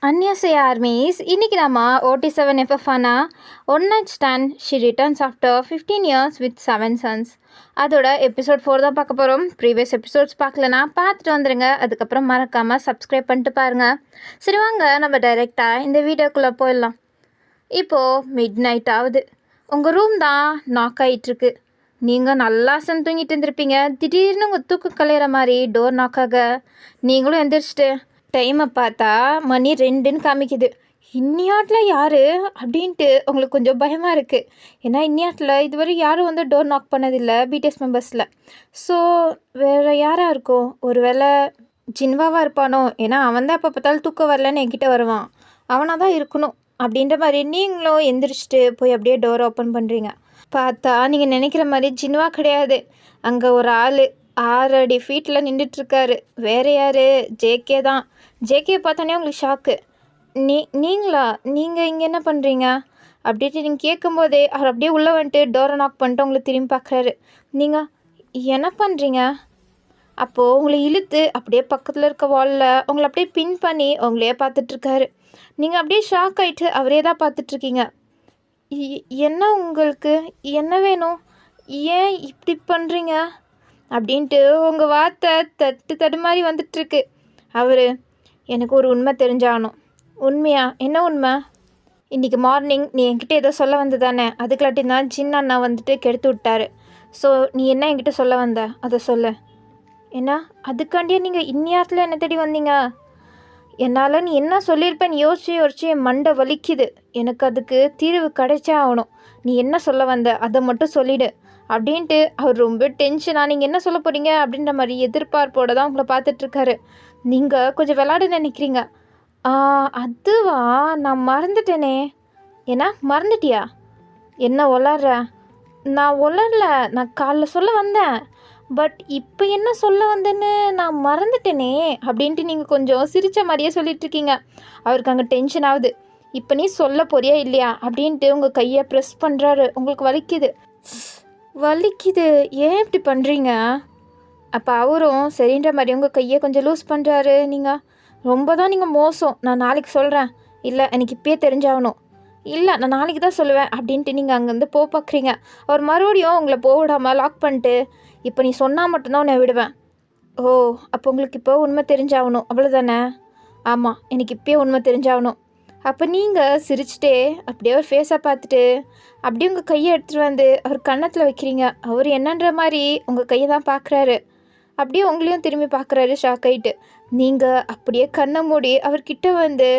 Annyeonghaseyo armies. இன்னைக்கு நம்ம OT7FF one night stand she returns after 15 years with 7 sons. அதோட episode 4 தான் பார்க்க போகிறோம். ப்ரீவியஸ் எபிசோட்ஸ் பார்க்கலனா பார்த்துட்டு வந்துடுங்க. அதுக்கப்புறம் மறக்காமல் சப்ஸ்கிரைப் பண்ணிட்டு பாருங்கள். சரி வாங்க நம்ம டைரெக்டாக இந்த வீடியோக்குள்ளே போயிடலாம். இப்போது மிட் நைட் ஆகுது. உங்கள் ரூம் தான் நாக் ஆகிட்டுருக்கு. நீங்கள் நல்லா தூங்கிட்டு இருந்திருப்பீங்க. திடீர்னு உங்கள் தூக்கம் கலையிற மாதிரி டோர் நாக்காக நீங்களும் எந்திரிச்சிட்டு டைமை பார்த்தா மணி 2ன்னு காமிக்குது. இன்னியாட்டில் யார் அப்படின்ட்டு உங்களுக்கு கொஞ்சம் பயமாக இருக்குது. ஏன்னா இன்னியாட்டில் இதுவரை யாரும் வந்து டோர் நாக் பண்ணதில்லை பிடிஎஸ் மெம்பர்ஸில். ஸோ வேறு யாராக இருக்கும்? ஒரு வேளை ஜின்வாவாக இருப்பானோ? ஏன்னா அவன் தான் எப்போ பார்த்தாலும் தூக்கம் வரலன்னு என்கிட்ட வருவான். அவனாக தான் இருக்கணும் அப்படின்ற மாதிரி நீங்களும் எந்திரிச்சிட்டு போய் அப்படியே டோர் ஓப்பன் பண்ணுறீங்க. பார்த்தா நீங்கள் நினைக்கிற மாதிரி ஜின்வா கிடையாது. அங்கே ஒரு ஆள் 6 அடி ஃபீட்டில் நின்றுட்டுருக்காரு. வேறு யார்? ஜேகே தான். ஜேகே பார்த்தோன்னே உங்களுக்கு ஷாக்கு. நீங்களா? நீங்கள் இங்கே என்ன பண்ணுறீங்க அப்படின்ட்டு நீங்கள் கேட்கும்போதே அவர் அப்படியே உள்ளே வந்துட்டு டோரை நாக் பண்ணிட்டு உங்களை திரும்பி பார்க்குறாரு. நீங்கள் என்ன பண்ணுறீங்க? அப்போது உங்களை இழுத்து அப்படியே பக்கத்தில் இருக்க வாலில் உங்களை அப்படியே பின் பண்ணி உங்களையே பார்த்துட்ருக்காரு. நீங்கள் அப்படியே ஷாக் ஆகிட்டு அவரே தான் பார்த்துட்ருக்கீங்க. என்ன உங்களுக்கு என்ன வேணும்? ஏன் இப்படி பண்ணுறீங்க அப்படின்ட்டு உங்கள் வார்த்தை தடுமாறி வந்துட்டுருக்கு. அவர் எனக்கு ஒரு உண்மை தெரிஞ்சாகணும். உண்மையா? என்ன உண்மை? இன்றைக்கி மார்னிங் நீ என்கிட்ட ஏதோ சொல்ல வந்த தானே? அதுக்கலாட்டி தான் சின்ன அண்ணா வந்துட்டு கெடுத்து விட்டாரு. ஸோ நீ என்ன என்கிட்ட சொல்ல வந்த அதை சொல்லு. என்ன அதுக்காண்டியே நீங்கள் இந்நேரத்தில் என்ன தேடி வந்தீங்க? என்னால் நீ என்ன சொல்லியிருப்பேன்னு யோசிச்சு என் மண்டை வலிக்குது. எனக்கு அதுக்கு தீர்வு கிடைச்சே ஆகணும். நீ என்ன சொல்ல வந்த அதை மட்டும் சொல்லிவிடு அப்படின்ட்டு அவர் ரொம்ப டென்ஷனாக நீங்கள் என்ன சொல்ல போகிறீங்க அப்படின்ற மாதிரி எதிர்பார்ப்போடு தான் உங்களை பார்த்துட்ருக்காரு. நீங்கள் கொஞ்சம் விளாட நினைக்கிறீங்க. அதுவா, நான் மறந்துட்டேனே. ஏன்னா மறந்துட்டியா? என்ன உளர்ற? நான் உளரல, நான் காலைல சொல்ல வந்தேன். பட் இப்போ என்ன சொல்ல வந்தேன்னு நான் மறந்துட்டேனே அப்படின்ட்டு நீங்கள் கொஞ்சம் சிரித்த மாதிரியே சொல்லிகிட்ருக்கீங்க. அவருக்கு அங்கே டென்ஷன் ஆகுது. இப்போ நீ சொல்ல போறியா இல்லையா அப்படின்ட்டு உங்கள் கையை ப்ரெஸ் பண்ணுறாரு. உங்களுக்கு வலிக்குது. ஏன் இப்படி பண்ணுறீங்க? அப்போ அவரும் சரின்ற மாதிரி உங்கள் கையை கொஞ்சம் லூஸ் பண்ணுறாரு. நீங்கள் ரொம்ப தான் நீங்கள் மோசம். நான் நாளைக்கு சொல்கிறேன். இல்லை எனக்கு இப்போயே தெரிஞ்சாகணும். இல்லை நான் நாளைக்கு தான் சொல்லுவேன் அப்படின்ட்டு நீங்கள் அங்கேருந்து பார்க்குறீங்க. அவர் மறுபடியும் உங்களை விடாமல் லாக் பண்ணிட்டு இப்போ நீ சொன்னால் மட்டும்தான் உன்னை விடுவேன். ஓ, அப்போ உங்களுக்கு இப்போ உண்மை தெரிஞ்சாகணும் அவ்வளோதானே? ஆமாம், எனக்கு இப்போயே உண்மை தெரிஞ்சாகணும். அப்போ நீங்கள் சிரிச்சிட்டே அப்படியே ஒரு ஃபேஸை பார்த்துட்டு அப்படியே உங்கள் கையை எடுத்துகிட்டு வந்து அவர் கன்னத்தில் வைக்கிறீங்க. அவர் என்னன்ற மாதிரி உங்கள் கையை தான் பார்க்குறாரு. அப்படியே உங்களையும் திரும்பி பார்க்குறாரு ஷாக் ஆகிட்டு. நீங்கள் அப்படியே கண்ணை மூடி அவர்கிட்ட வந்து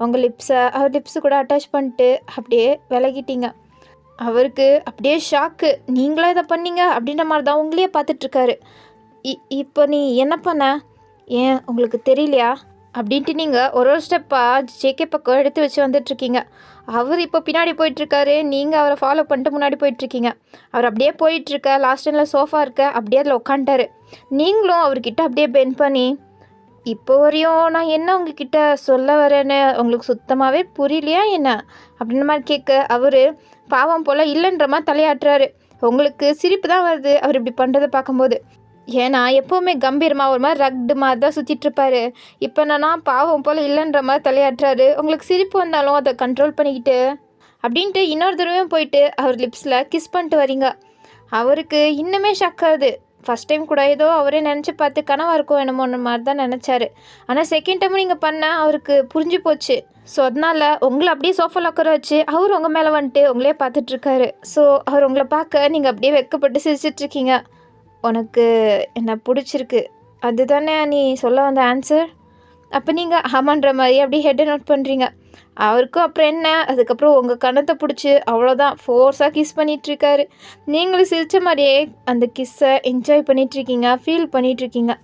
உங்கள் லிப்ஸை அவர் லிப்ஸு கூட அட்டாச் பண்ணிட்டு அப்படியே விலகிட்டீங்க. அவருக்கு அப்படியே ஷாக்கு. நீங்களா இதை பண்ணீங்க அப்படின்ற மாதிரி தான் உங்களையே பார்த்துட்ருக்காரு. இப்போ நீ என்ன பண்ண? ஏன் உங்களுக்கு தெரியலையா அப்படின்ட்டு நீங்கள் ஒரு ஸ்டெப்பாக ஜேகே பக்கம் எடுத்து வச்சு வந்துட்ருக்கீங்க. அவர் இப்போ பின்னாடி போயிட்டுருக்காரு. நீங்கள் அவரை ஃபாலோ பண்ணிட்டு முன்னாடி போயிட்டுருக்கீங்க. அவர் அப்படியே போயிட்டுருக்க லாஸ்ட் டைமில் சோஃபா இருக்க அப்படியே அதில் உட்காந்துட்டாரு. நீங்களும் அவர்கிட்ட அப்படியே பெண்ட் பண்ணி இப்போ வரையும் நான் என்ன உங்ககிட்ட சொல்ல வரேன்னு உங்களுக்கு சுத்தமாகவே புரியலையா என்ன அப்படின்ற மாதிரி கேட்க அவர் பாவம் போல் இல்லைன்ற மாதிரி தலையாட்டுறாரு. உங்களுக்கு சிரிப்பு தான் வருது அவர் இப்படி பண்ணுறதை பார்க்கும்போது. ஏன்னா எப்போவுமே கம்பீரமாக ஒரு மாதிரி ரக்டு மாதிரி தான் சுற்றிட்டுருப்பாரு. இப்போ என்னன்னா பாவம் போல் இல்லைன்ற மாதிரி தலையாட்டுறாரு. உங்களுக்கு சிரிப்பு வந்தாலும் அதை கண்ட்ரோல் பண்ணிக்கிட்டு அப்படின்ட்டு இன்னொரு தடவையும் போயிட்டு அவர் லிப்ஸில் கிஸ் பண்ணிட்டு வரீங்க. அவருக்கு இன்னுமே ஷாக் ஆகுது. ஃபஸ்ட் டைம் கூட ஏதோ அவரே நினச்சி பார்த்து கனவாக இருக்கும் என்னமோன்ற மாதிரி தான் நினச்சாரு. ஆனால் செகண்ட் டைமும் நீங்கள் பண்ண அவருக்கு புரிஞ்சு போச்சு. ஸோ அதனால் உங்களை அப்படியே சோஃபாவில் உட்கார வச்சு அவர் உங்கள் மேலே வந்துட்டு உங்களே பார்த்துட்ருக்காரு. ஸோ அவர் உங்களை பார்க்க நீங்கள் அப்படியே வெட்கப்பட்டு சிரிச்சிட்ருக்கீங்க. உனக்கு என்ன பிடிச்சிருக்கு அதுதானே நீ சொல்ல வந்த ஆன்சர்? அப்போ நீங்கள் ஆமான்ற மாதிரி அப்படியே ஹெட்டை நோட் பண்ணுறீங்க. அவருக்கும் அப்புறம் என்ன, அதுக்கப்புறம் உங்கள் கணத்தை பிடிச்சி அவ்வளோதான் ஃபோர்ஸாக கிஸ் பண்ணிகிட்ருக்காரு. நீங்களும் சிரித்த மாதிரியே அந்த கிஸ்ஸை என்ஜாய் பண்ணிகிட்ருக்கீங்க, ஃபீல் பண்ணிகிட்ருக்கீங்க.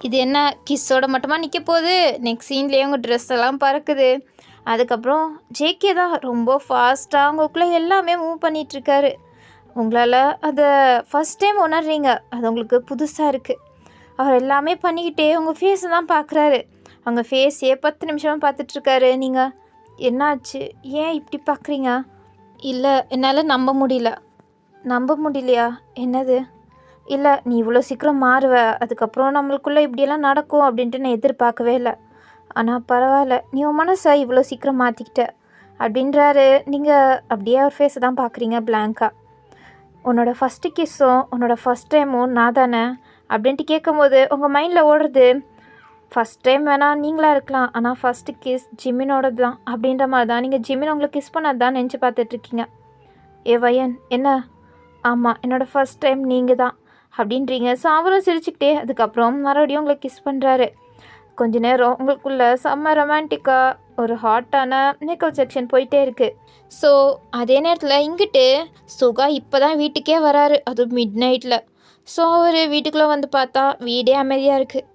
இது என்ன கிஸ்ஸோட மட்டுமா நிற்க போகுது? நெக்ஸ்ட் சீன்லேயே உங்கள் ட்ரெஸ் எல்லாம் பறக்குது. அதுக்கப்புறம் ஜேகே தான் ரொம்ப ஃபாஸ்ட்டாக உங்களுக்குள்ளே எல்லாமே மூவ் பண்ணிகிட்ருக்காரு. உங்களால் அதை ஃபஸ்ட் டைம் உணர்றீங்க. அது உங்களுக்கு புதுசாக இருக்குது. அவர் எல்லாமே பண்ணிக்கிட்டே உங்கள் ஃபேஸை தான் பார்க்குறாரு. அவங்க ஃபேஸையே 10 நிமிஷமாக பார்த்துட்ருக்காரு. நீங்கள் என்னாச்சு, ஏன் இப்படி பார்க்குறீங்க? இல்லை என்னால் நம்ப முடியலையா? என்னது? இல்லை நீ இவ்வளோ சீக்கிரம் மாறுவ, அதுக்கப்புறம் நம்மளுக்குள்ளே இப்படியெல்லாம் நடக்கும் அப்படின்ட்டு நான் எதிர்பார்க்கவே இல்லை. ஆனால் பரவாயில்ல, நீ உன் மனசை இவ்வளோ சீக்கிரம் மாற்றிக்கிட்ட அப்படின்றாரு. நீங்கள் அப்படியே அவர் ஃபேஸை தான் பார்க்குறீங்க பிளாங்காக. உன்னோட ஃபஸ்ட்டு கிஸ்ஸும் உன்னோட ஃபஸ்ட் டைமும் நான் தானே அப்படின்ட்டு கேட்கும்போது உங்கள் மைண்டில் ஓடுறது, ஃபஸ்ட் டைம் வேணால் நீங்களாக இருக்கலாம், ஆனால் ஃபஸ்ட்டு கிஸ் ஜிம்மினோடது தான் அப்படின்ற மாதிரி தான் நீங்கள் ஜிம்மின் உங்களை கிஸ் பண்ணது தான் நினச்சி பார்த்துட்ருக்கீங்க. ஏ வயன் என்ன? ஆமாம், என்னோடய ஃபஸ்ட் டைம் நீங்கள் தான் அப்படின்றீங்க. ஸோ அவரும் சிரிச்சுக்கிட்டே அதுக்கப்புறம் மறுபடியும் உங்களை கிஸ் பண்ணுறாரு. கொஞ்ச நேரம் உங்களுக்குள்ளே செம்ம ரொமான்டிக்காக ஒரு ஹாட்டான மேக்கப் செக்ஷன் போயிட்டே இருக்குது. ஸோ அதே நேரத்தில் இங்கிட்டு சுகா இப்போ தான் வீட்டுக்கே வராரு, அதுவும் மிட் நைட்டில். ஸோ அவர் வீட்டுக்குள்ளே வந்து பார்த்தா வீடே அமைதியாக இருக்குது.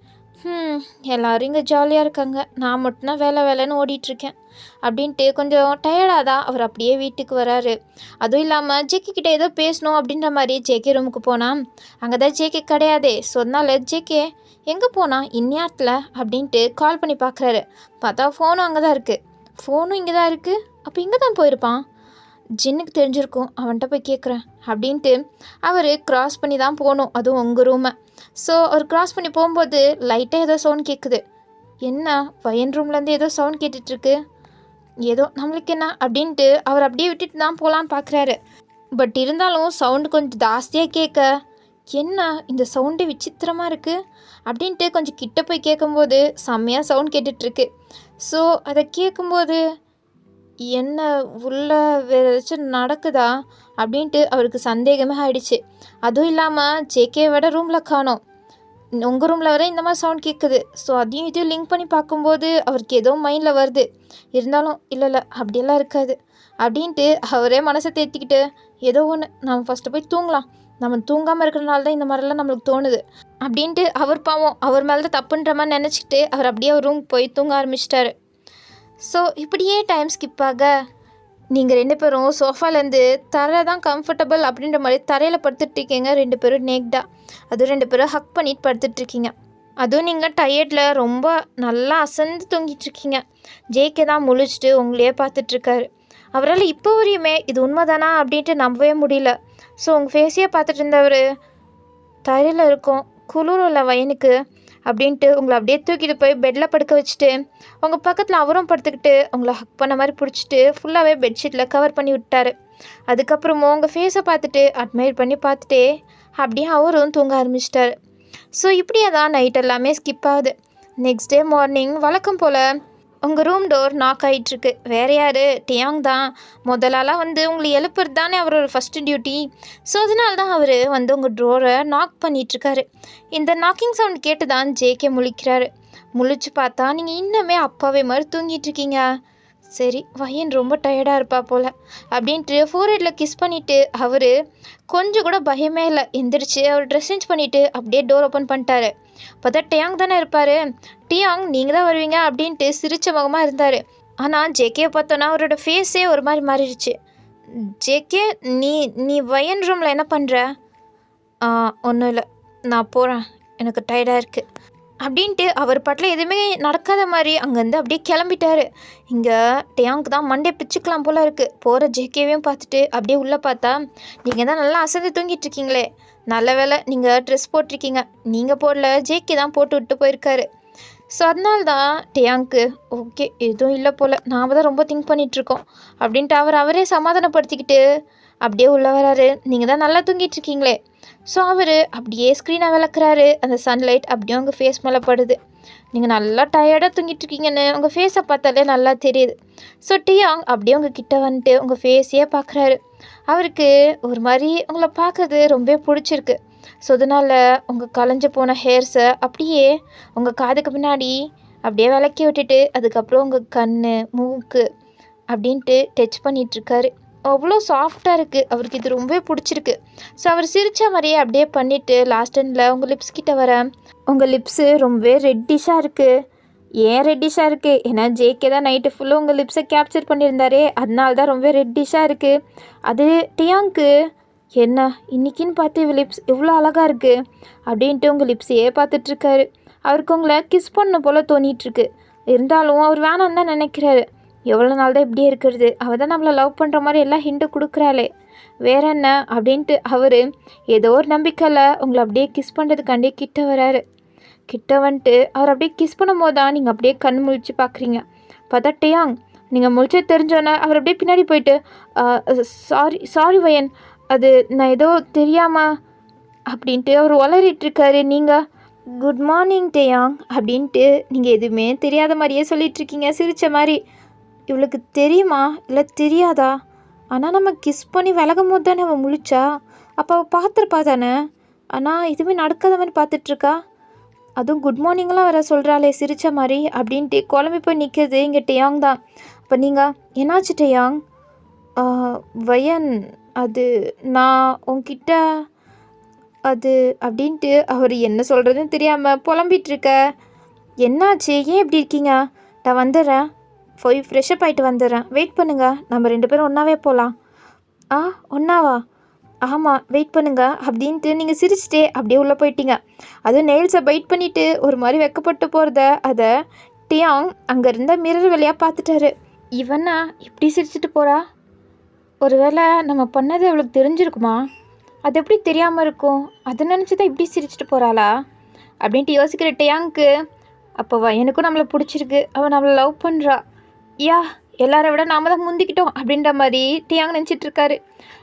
எல்லோரும் இங்கே ஜாலியாக இருக்காங்க, நான் மட்டும்தான் வேலை வேலைன்னு ஓடிட்டுருக்கேன் அப்படின்ட்டு கொஞ்சம் டயர்டாக தான் அவர் அப்படியே வீட்டுக்கு வராரு. அதுவும் இல்லாமல் ஜேகே கிட்டே ஏதோ பேசணும் அப்படின்ற மாதிரி ஜேகே ரூமுக்கு போனால் அங்கே தான் ஜேகே கிடையாதே. ஸோ அதனால ஜேகே எங்கே போனா இந்நேரத்தில் அப்படின்ட்டு கால் பண்ணி பார்க்குறாரு. பார்த்தா ஃபோனும் அங்கே தான் இருக்குது. ஃபோனும் இங்கே தான் இருக்குது. அப்போ இங்கே தான் போயிருப்பான். ஜின்னுக்கு தெரிஞ்சிருக்கும், அவன்கிட்ட போய் கேட்குறேன் அப்படின்ட்டு அவர் கிராஸ் பண்ணி தான் போகணும், அதுவும் உங்கள் ரூமை. ஸோ அவர் கிராஸ் பண்ணி போகும்போது லைட்டாக ஏதோ சவுண்ட் கேட்குது. என்ன, வயன் ரூம்லேருந்து ஏதோ சவுண்ட் கேட்டுட்ருக்கு, ஏதோ நம்மளுக்கு என்ன அப்படின்ட்டு அவர் அப்படியே விட்டுட்டு தான் போகலான்னு பார்க்குறாரு. பட் இருந்தாலும் சவுண்டு கொஞ்சம் ஜாஸ்தியாக கேட்க, என்ன இந்த சவுண்டு விசித்திரமாக இருக்குது அப்படின்ட்டு கொஞ்சம் கிட்ட போய் கேட்கும்போது செம்மையாக சவுண்ட் கேட்டுட்ருக்கு. ஸோ அதை கேட்கும்போது என்ன உள்ள வேறு ஏதாச்சும் நடக்குதா அப்படின்ட்டு அவருக்கு சந்தேகமே ஆயிடுச்சு. அதுவும் இல்லாமல் ஜேகே விட ரூமில் காணோம், உங்கள் ரூமில் வர இந்த மாதிரி சவுண்ட் கேட்குது. ஸோ அதையும் இதையும் லிங்க் பண்ணி பார்க்கும்போது அவருக்கு ஏதோ மைண்டில் வருது. இருந்தாலும் இல்லை அப்படியெல்லாம் இருக்காது அப்படின்ட்டு அவரே மனசை தேர்த்திக்கிட்டு, ஏதோ ஒன்று நம்ம ஃபஸ்ட்டு போய் தூங்கலாம், நம்ம தூங்காமல் இருக்கிறனால தான் இந்த மாதிரிலாம் நம்மளுக்கு தோணுது அப்படின்ட்டு அவர் பாவம் அவர் மேலே தான் தப்புன்ற மாதிரி நினச்சிக்கிட்டு அவர் அப்படியே ஒரு ரூம் போய் தூங்க ஆரம்பிச்சிட்டாரு. ஸோ இப்படியே டைம் ஸ்கிப் ஆக நீங்கள் 2 பேரும் சோஃபாலேருந்து தரை தான் கம்ஃபர்டபுள் அப்படின்ற மாதிரி தரையில் படுத்துட்ருக்கீங்க. 2 பேரும் நேக்டாக, அதுவும் 2 பேரும் ஹக் பண்ணிட்டு படுத்துட்ருக்கீங்க. அதுவும் நீங்கள் டயர்டில் ரொம்ப நல்லா அசந்து தூங்கிட்டுருக்கீங்க. ஜேகே தான் முழிச்சிட்டு உங்களையே பார்த்துட்ருக்காரு. அவரால் இப்போ வரையுமே இது உண்மைதானா அப்படின்ட்டு நம்பவே முடியல. ஸோ உங்கள் ஃபேஸையே பார்த்துட்டு இருந்தவர், தரையில் இருக்கும் குளிரும் இல்லை வயனுக்கு அப்படின்ட்டு உங்களை அப்படியே தூக்கிட்டு போய் பெட்டில் படுக்க வச்சுட்டு உங்கள் பக்கத்தில் அவரும் படுத்துக்கிட்டு உங்களை ஹக் பண்ண மாதிரி பிடிச்சிட்டு ஃபுல்லாகவே பெட்ஷீட்டில் கவர் பண்ணி விட்டார். அதுக்கப்புறமும் உங்கள் ஃபேஸை பார்த்துட்டு அட்மையர் பண்ணி பார்த்துட்டே அப்படியே அவரும் தூங்க ஆரம்பிச்சிட்டாரு. ஸோ இப்படியே தான் நைட் எல்லாமே ஸ்கிப் ஆகுது. நெக்ஸ்ட் டே மார்னிங் வழக்கம் போல் உங்கள் ரூம் டோர் நாக் ஆகிட்டுருக்கு. வேறு யார், டியாங் தான். முதலாலாம் வந்து உங்களை எழுப்புறது தானே அவரோட ஃபஸ்ட்டு டியூட்டி. ஸோ அதனால தான் அவர் வந்து உங்கள் டோரை நாக் பண்ணிகிட்ருக்காரு. இந்த நாக்கிங் சவுண்ட் கேட்டு தான் ஜேகே முழிக்கிறாரு. முழிச்சு பார்த்தா நீங்கள் இன்னுமே அப்பாவே மாதிரி தூங்கிட்டுருக்கீங்க. சரி, வயன் ரொம்ப டயர்டாக இருப்பா போல் அப்படின்ட்டு ஃபோர்ஹெட்டில் கிஸ் பண்ணிவிட்டு அவர் கொஞ்சம் கூட பயமே இல்லை எந்திரிச்சு அவர் ட்ரெஸ் சேஞ்ச் பண்ணிவிட்டு அப்படியே டோர் ஓப்பன் பண்ணிட்டாரு. பார்த்தா டியாங் தானே இருப்பார். டியாங் நீங்கள் தான் வருவீங்க அப்படின்ட்டு சிரிச்ச முகமாக இருந்தார். ஆனால் ஜேகே பார்த்தோன்னா அவரோட ஃபேஸே ஒரு மாதிரி மாறிடுச்சு. ஜேகே, நீ வயன் ரூமில் என்ன பண்ணுற? ஒன்றும் இல்லை, நான் போகிறேன், எனக்கு டயர்டாக இருக்குது அப்படின்ட்டு அவர் பாட்டில் எதுவுமே நடக்காத மாதிரி அங்கேருந்து அப்படியே கிளம்பிட்டாரு. இங்கே டியாங்க்கு தான் மண்டே பிச்சுக்கலாம் போல் இருக்குது. போகிற ஜேகேவையும் பார்த்துட்டு அப்படியே உள்ளே பார்த்தா, நீங்கள் தான் நல்லா அசந்து தூங்கிட்டுருக்கீங்களே, நல்ல வேலை நீங்கள் ட்ரெஸ் போட்டிருக்கீங்க, நீங்கள் போடல, ஜேகே தான் போட்டு விட்டு போயிருக்காரு. ஸோ அதனால தான் டியாங்க்கு ஓகே எதுவும் இல்லை போல், நாம் தான் ரொம்ப திங்க் பண்ணிகிட்ருக்கோம் அப்படின்ட்டு அவரே சமாதானப்படுத்திக்கிட்டு அப்படியே உள்ளே வராரு. நீங்கள் தான் நல்லா தூங்கிட்டுருக்கீங்களே. ஸோ அவர் அப்படியே ஸ்க்ரீனை விளக்குறாரு. அந்த சன்லைட் அப்படியே உங்கள் ஃபேஸ் மேலே படுது. நீங்கள் நல்லா டயர்டாக தூங்கிட்டுருக்கீங்கன்னு உங்கள் ஃபேஸை பார்த்தாலே நல்லா தெரியுது. ஸோ டியாங் அப்படியே உங்கள் கிட்டே வந்துட்டு உங்கள் ஃபேஸையே பார்க்குறாரு. அவருக்கு ஒரு மாதிரி உங்களை பார்க்குறது ரொம்ப பிடிச்சிருக்கு. ஸோ அதனால் உங்கள் கலைஞ்சு போன ஹேர்ஸை அப்படியே உங்கள் காதுக்கு பின்னாடி அப்படியே விளக்கி விட்டுட்டு அதுக்கப்புறம் உங்கள் கண், மூக்கு அப்படின்ட்டு டச் பண்ணிகிட்ருக்காரு. அவ்வளோ சாஃப்டாக இருக்குது. அவருக்கு இது ரொம்ப பிடிச்சிருக்கு. ஸோ அவர் சிரித்த மாதிரியே அப்படியே பண்ணிவிட்டு லாஸ்ட் எண்டில் உங்கள் லிப்ஸ் கிட்ட வர, உங்கள் லிப்ஸு ரொம்ப ரெட்டிஷாக இருக்குது. ஏன் ரெட்டிஷாக இருக்குது? ஏன்னா ஜேகே தான் நைட்டு ஃபுல்லாக உங்கள் லிப்ஸை கேப்சர் பண்ணியிருந்தாரே, அதனால தான் ரொம்ப ரெட்டிஷாக இருக்குது. அது டியாங்க்கு என்ன இன்றைக்கின்னு பார்த்து இவள் லிப்ஸ் இவ்வளோ அழகாக இருக்குது அப்படின்ட்டு உங்கள் லிப்ஸையே பார்த்துட்ருக்காரு. அவருக்கு உங்களை கிஸ் பண்ண போல் தோணிகிட்ருக்கு. இருந்தாலும் அவர் வேணான்னு தான் நினைக்கிறாரு. எவ்வளோ நாள் தான் இப்படியே இருக்கிறது, அவள் தான் நம்மளை லவ் பண்ணுற மாதிரி எல்லாம் ஹிண்ட்டு கொடுக்குறாளே, வேற என்ன அப்படின்ட்டு அவர் ஏதோ ஒரு நம்பிக்கையில் உங்களை அப்படியே கிஸ் பண்ணுறதுக்காண்டியே கிட்ட வராரு. கிட்ட வந்துட்டு அவர் அப்படியே கிஸ் பண்ணும்போது தான் நீங்கள் அப்படியே கண் முழிச்சு பார்க்குறீங்க. பார்த்தா டேயாங் நீங்கள் முழிச்சது தெரிஞ்சோன்னே அவர் அப்படியே பின்னாடி போயிட்டு சாரி சாரி வயன், அது நான் ஏதோ தெரியாமல் அப்படின்ட்டு அவர் உளறிட்டுருக்காரு. நீங்கள் குட் மார்னிங் டேயாங் அப்படின்ட்டு நீங்கள் எதுவுமே தெரியாத மாதிரியே சொல்லிகிட்ருக்கீங்க சிரித்த மாதிரி. இவளுக்கு தெரியுமா இல்லை தெரியாதா? ஆனால் நம்ம கிஸ் பண்ணி விலகும் போது தானே அவள் முழிச்சா, அப்போ அவள் பார்த்துருப்பா தானே. ஆனால் எதுவுமே நடக்காத மாதிரி பார்த்துட்ருக்கா. அதுவும் குட் மார்னிங்லாம் வர சொல்கிறாளே சிரித்த மாதிரி அப்படின்ட்டு குழம்பி போய் நிற்கிறது இங்கே டேயாங் தான். அப்போ நீங்கள் என்னாச்சு டேயாங்? வயன், அது நான் உன்கிட்ட அது அப்படின்ட்டு அவர் என்ன சொல்கிறதுன்னு தெரியாமல் புலம்பிகிட்ருக்க. என்னாச்சு, ஏன் இப்படி இருக்கீங்க? நான் வந்துடுறேன், போய் ஃப்ரெஷ்அப் ஆகிட்டு வந்துடுறேன், வெயிட் பண்ணுங்கள், நம்ம 2 பேரும் ஒன்றாவே போகலாம். ஒன்றாவா? ஆமாம், வெயிட் பண்ணுங்க அப்படின்ட்டு நீங்கள் சிரிச்சிட்டே அப்படியே உள்ளே போயிட்டீங்க. அதுவும் நெயில்ஸை பைட் பண்ணிவிட்டு ஒரு மாதிரி வெக்கப்பட்டு போகிறத அதை டியாங் அங்கே இருந்த மிரர் வழியாக பார்த்துட்டாரு. இவனா இப்படி சிரிச்சிட்டு போகிறா? ஒருவேளை நம்ம பண்ணது அவளுக்கு தெரிஞ்சிருக்குமா? அது எப்படி தெரியாமல் இருக்கும்? அதை நினச்சி தான் இப்படி சிரிச்சிட்டு போகிறாளா அப்படின்ட்டு யோசிக்கிற டியாங்க்கு அப்போ எனக்கும் நம்மளை பிடிச்சிருக்கு, அவள் நம்மளை லவ் பண்ணுறா, யா எல்லாரை விட நாம தான் முந்திக்கிட்டோம் அப்படின்ற மாதிரி டியாங் நினச்சிட்ருக்காரு.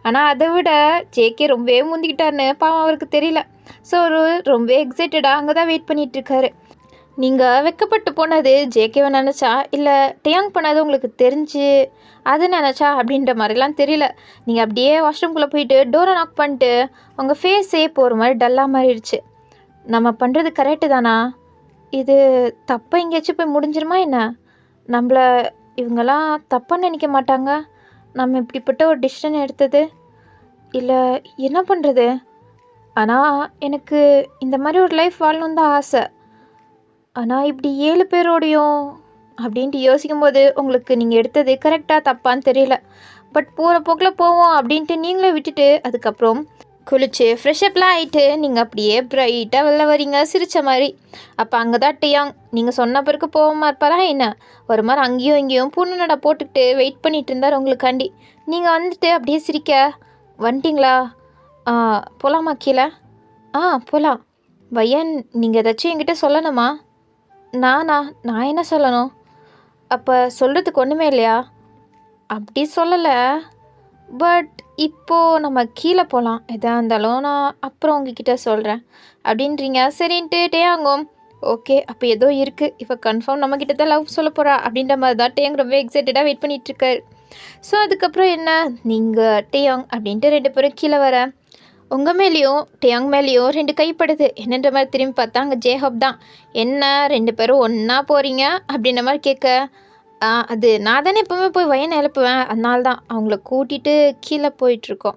ஆனால் அதை விட ஜேகே ரொம்பவே முந்திக்கிட்டாருன்னு பாவம் அவருக்கு தெரியல. ஸோ ஒரு ரொம்ப எக்ஸைட்டடாக அங்கே தான் வெயிட் பண்ணிகிட்ருக்காரு. நீங்கள் வெக்கப்பட்டு போனது ஜேகேவை நினச்சா இல்லை டியாங் பண்ணது உங்களுக்கு தெரிஞ்சு அது நினச்சா அப்படின்ற மாதிரிலாம் தெரியல. நீங்கள் அப்படியே வாஷ்ரூம்குள்ளே போயிட்டு டோரை நாக் பண்ணிட்டு உங்கள் ஃபேஸே இப்போ ஒரு மாதிரி டல்லாக மாறிடுச்சு. நம்ம பண்ணுறது கரெக்டு தானா? இது தப்பாக எங்கேயாச்சும் போய் முடிஞ்சிருமா என்ன? நம்மளை இவங்கெல்லாம் தப்பாக நினைக்க மாட்டாங்க நம்ம இப்படிப்பட்ட ஒரு டிசிஷன் எடுத்தது? இல்லை என்ன பண்ணுறது? ஆனால் எனக்கு இந்த மாதிரி ஒரு லைஃப் வாழணும் தான் ஆசை. ஆனால் இப்படி 7 பேரோடையும் அப்படின்ட்டு யோசிக்கும்போது உங்களுக்கு நீங்கள் எடுத்தது கரெக்டாக தப்பான்னு தெரியல. பட் போகிற போக்கில் போவோம் அப்படின்ட்டு நீங்களே விட்டுட்டு அதுக்கப்புறம் குளிச்சு ஃப்ரெஷ்அப்லாம் ஆகிட்டு நீங்கள் அப்படியே ப்ரைட்டாக வெளில வரீங்க சிரித்த மாதிரி. அப்போ அங்கே தான் டியாங் நீங்கள் சொன்ன பிறகு போகாமல் இருப்பாரா என்ன? ஒரு மாதிரி அங்கேயும் இங்கேயும் பூனை நட போட்டுக்கிட்டு வெயிட் பண்ணிகிட்டு இருந்தார் உங்களுக்காண்டி. நீங்கள் வந்துட்டு அப்படியே சிரிக்க வந்துட்டிங்களா? போகலாமா கீழே? போகலாம். வயன், நீங்கள் ஏதாச்சும் என்கிட்ட சொல்லணுமா? நான் என்ன சொல்லணும்? அப்போ சொல்கிறதுக்கு ஒன்றுமே இல்லையா? அப்படி சொல்லலை, பட் இப்போது நம்ம கீழே போகலாம், எதாக இருந்தாலும் நான் அப்புறம் உங்ககிட்ட சொல்கிறேன் அப்படின்றீங்க. சரின்ட்டு டேயாங்கும் ஓகே அப்போ ஏதோ இருக்குது, இப்போ கன்ஃபார்ம் நம்மக்கிட்ட தான் லவ் சொல்ல போகிறா அப்படின்ற மாதிரி தான் டேயாங் ரொம்ப எக்ஸைட்டடாக வெயிட் பண்ணிகிட்ருக்காரு. ஸோ அதுக்கப்புறம் என்ன, நீங்கள் டேயாங் அப்படின்ட்டு 2 பேரும் கீழே வர உங்கள் மேலேயும் டேயாங் மேலேயும் 2 கைப்படுது. என்னன்ற மாதிரி திரும்பி பார்த்தா அங்கே ஜேஹப் தான். என்ன 2 பேரும் ஒன்றா போகிறீங்க அப்படின்ற மாதிரி கேட்க, அது நான் தானே எப்போவுமே போய் வயனை எழுப்புவேன், அதனால தான் அவங்கள கூட்டிகிட்டு கீழே போயிட்டுருக்கோம்.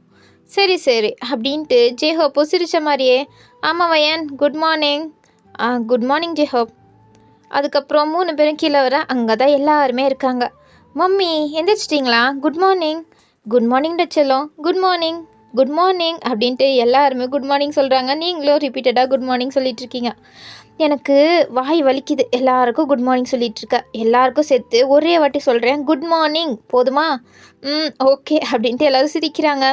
சரி அப்படின்ட்டு ஜேஹப்போ சிரித்த மாதிரியே ஆமாம் வயன், குட் மார்னிங். குட் மார்னிங் ஜேஹப். அதுக்கப்புறம் 3 பேரும் கீழே வர அங்கே தான் எல்லாருமே இருக்காங்க. மம்மி எந்திரிச்சிட்டிங்களா? Good morning. குட் மார்னிங் டச்செல்லாம். குட் மார்னிங் குட் மார்னிங் அப்படின்ட்டு எல்லாருமே குட் மார்னிங் சொல்கிறாங்க. நீங்களும் ரிப்பீட்டடாக குட் மார்னிங் சொல்லிகிட்ருக்கீங்க. எனக்கு வாய் வலிக்குது எல்லாருக்கும் குட் மார்னிங் சொல்லிகிட்ருக்க. எல்லாருக்கும் சேர்த்து ஒரே வாட்டி சொல்கிறேன், குட் மார்னிங் போதுமா? ஓகே அப்படின்ட்டு எல்லோரும் சிரிக்கிறாங்க.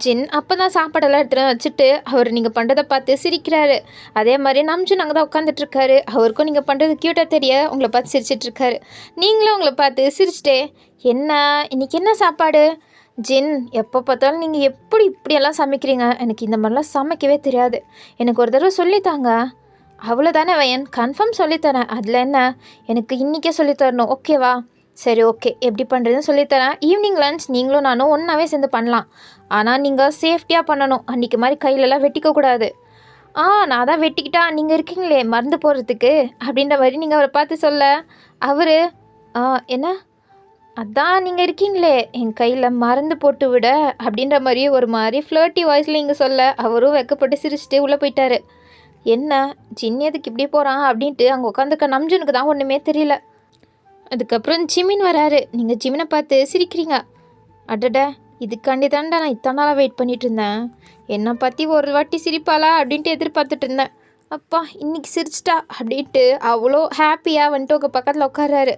ஜின் அப்போ தான் சாப்பாடெல்லாம் எடுத்துகிட்டு வச்சுட்டு அவர் நீங்கள் பண்ணுறதை பார்த்து சிரிக்கிறாரு. அதே மாதிரி நம்ஜுன் அங்கே தான் உட்காந்துட்ருக்காரு. அவருக்கும் நீங்கள் பண்ணுறது க்யூட்டாக தெரிய உங்களை பார்த்து சிரிச்சிட்ருக்காரு. நீங்களும் உங்களை பார்த்து சிரிச்சிட்டே என்ன இன்றைக்கி என்ன சாப்பாடு? ஜின், எப்போ பார்த்தாலும் நீங்கள் எப்படி இப்படியெல்லாம் சமைக்கிறீங்க? எனக்கு இந்த மாதிரிலாம் சமைக்கவே தெரியாது, எனக்கு ஒரு தடவை சொல்லித்தாங்க. அவ்வளோதானே வயன், கன்ஃபார்ம் சொல்லித்தரேன், அதில் என்ன, எனக்கு இன்றைக்கே சொல்லித்தரணும் ஓகேவா? சரி ஓகே, எப்படி பண்ணுறதுன்னு சொல்லித்தரேன். ஈவினிங் லன்ச் நீங்களும் நானும் ஒன்றாவே சேர்ந்து பண்ணலாம். ஆனால் நீங்கள் சேஃப்டியாக பண்ணணும், அன்றைக்கி மாதிரி கையிலலாம் வெட்டிக்கக்கூடாது. நான் தான் வெட்டிக்கிட்டா நீங்கள் இருக்கீங்களே மறந்து போகிறதுக்கு அப்படின்ற மாதிரி நீங்கள் அவரை பார்த்து சொல்ல, அவர் என்ன அதான் நீங்கள் இருக்கீங்களே என் கையில் மறந்து போட்டு விட அப்படின்ற மாதிரி ஒரு மாதிரி ஃப்ளர்ட்டி வாய்ஸில் இங்கே சொல்ல அவரும் வெக்கப்பட்டு சிரிச்சுட்டு உள்ளே போயிட்டாரு. என்ன ஜின் எதுக்கு இப்படி போகிறான் அப்படின்ட்டு அங்கே உட்காந்துக்க நம்ஜனுக்கு தான் ஒன்றுமே தெரியல. அதுக்கப்புறம் ஜிமின் வராரு. நீங்கள் ஜிமினை பார்த்து சிரிக்கிறீங்க. அடட, இதுக்காண்டி தான்டா நான் இத்தனை நாளாக வெயிட் பண்ணிட்டு இருந்தேன், என்னை பற்றி ஒரு வாட்டி சிரிப்பாளா அப்படின்ட்டு எதிர்பார்த்துட்டு இருந்தேன். அப்பா இன்னைக்கு சிரிச்சிட்டா அப்படின்ட்டு அவ்வளோ ஹாப்பியாக வந்துட்டு உங்கள் பக்கத்தில் உட்காராரு.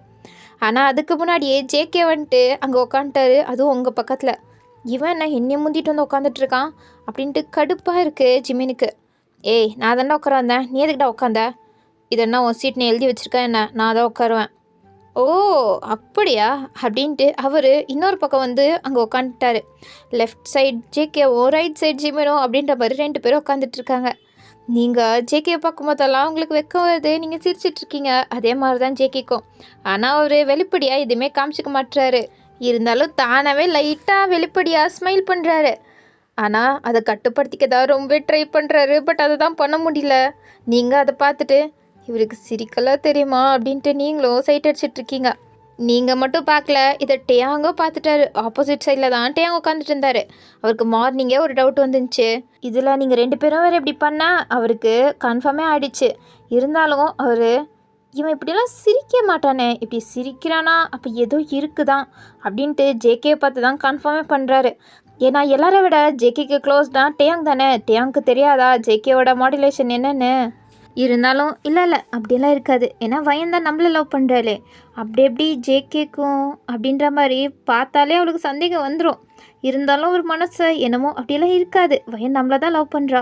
ஆனால் அதுக்கு முன்னாடியே ஜேகே வந்துட்டு அங்கே உட்காந்துட்டாரு, அதுவும் உங்கள் பக்கத்தில். இவன் என்ன என்னைய முந்திட்டு வந்து உட்காந்துட்ருக்கான் அப்படின்ட்டு கடுப்பாக இருக்குது ஜிமினுக்கு. ஏய், நான் தாண்டா உட்கார வந்தேன், நீ எதுக்கிட்ட உட்காந்த? இதெல்லாம் உன் சீட்னு எழுதி வச்சுருக்கேன் என்ன, நான் தான் உட்காருவேன். ஓ அப்படியா அப்படின்ட்டு அவர் இன்னொரு பக்கம் வந்து அங்கே உட்காந்துட்டாரு. லெஃப்ட் சைட் ஜேகேவோ ரைட் சைட் ஜிமினோ அப்படின்ற மாதிரி 2 பேரும் உட்காந்துட்ருக்காங்க. நீங்கள் ஜேகேவை பார்க்கும்போதெல்லாம் உங்களுக்கு வெக்கம் வருது, நீங்கள் சிரிச்சிட்ருக்கீங்க. அதே மாதிரி தான் ஜேகேக்கும். ஆனால் அவர் வெளிப்படையாக எதுவுமே காமிச்சிக்க மாட்டுறாரு. இருந்தாலும் தானாகவே லைட்டாக வெளிப்படையாக ஸ்மைல் பண்ணுறாரு. ஆனால் அதை கட்டுப்படுத்திக்க தான் ரொம்ப ட்ரை பண்ணுறாரு. பட் அதை தான் பண்ண முடியல. நீங்கள் அதை பார்த்துட்டு இவருக்கு சிரிக்கலாம் தெரியுமா அப்படின்ட்டு நீங்களும் சைட் அடிச்சிட்ருக்கீங்க. நீங்கள் மட்டும் பார்க்கல, இதை டேயாங்கோ பார்த்துட்டாரு. ஆப்போசிட் சைடில் தான் டேயாங் உட்காந்துட்டு இருந்தார். அவருக்கு மார்னிங்கே ஒரு டவுட் வந்துருந்துச்சு. இதில் நீங்கள் 2 பேரும் வேறு இப்படி பண்ணால் அவருக்கு கன்ஃபார்மே ஆகிடுச்சு. இருந்தாலும் அவர் இவன் இப்படிலாம் சிரிக்க மாட்டானே, இப்படி சிரிக்கிறானா அப்போ ஏதோ இருக்குதான் அப்படின்ட்டு ஜேகே பார்த்து தான் கன்ஃபார்மே பண்ணுறாரு. ஏன்னா எல்லாரை விட ஜேகேக்கு க்ளோஸ் தான் டேயாங் தானே. டேயாங்க்கு தெரியாதா ஜேகேவோட மாடுலேஷன் என்னென்னு? இருந்தாலும் இல்லை அப்படியெல்லாம் இருக்காது. ஏன்னா வயன் தான் நம்மளை லவ் பண்ணுறாளே, அப்படி எப்படி ஜேகேக்கும் அப்படின்ற மாதிரி பார்த்தாலே அவளுக்கு சந்தேகம் வந்துடும். இருந்தாலும் ஒரு மனசை என்னமோ அப்படியெல்லாம் இருக்காது. வயன் நம்மளை தான் லவ் பண்ணுறா,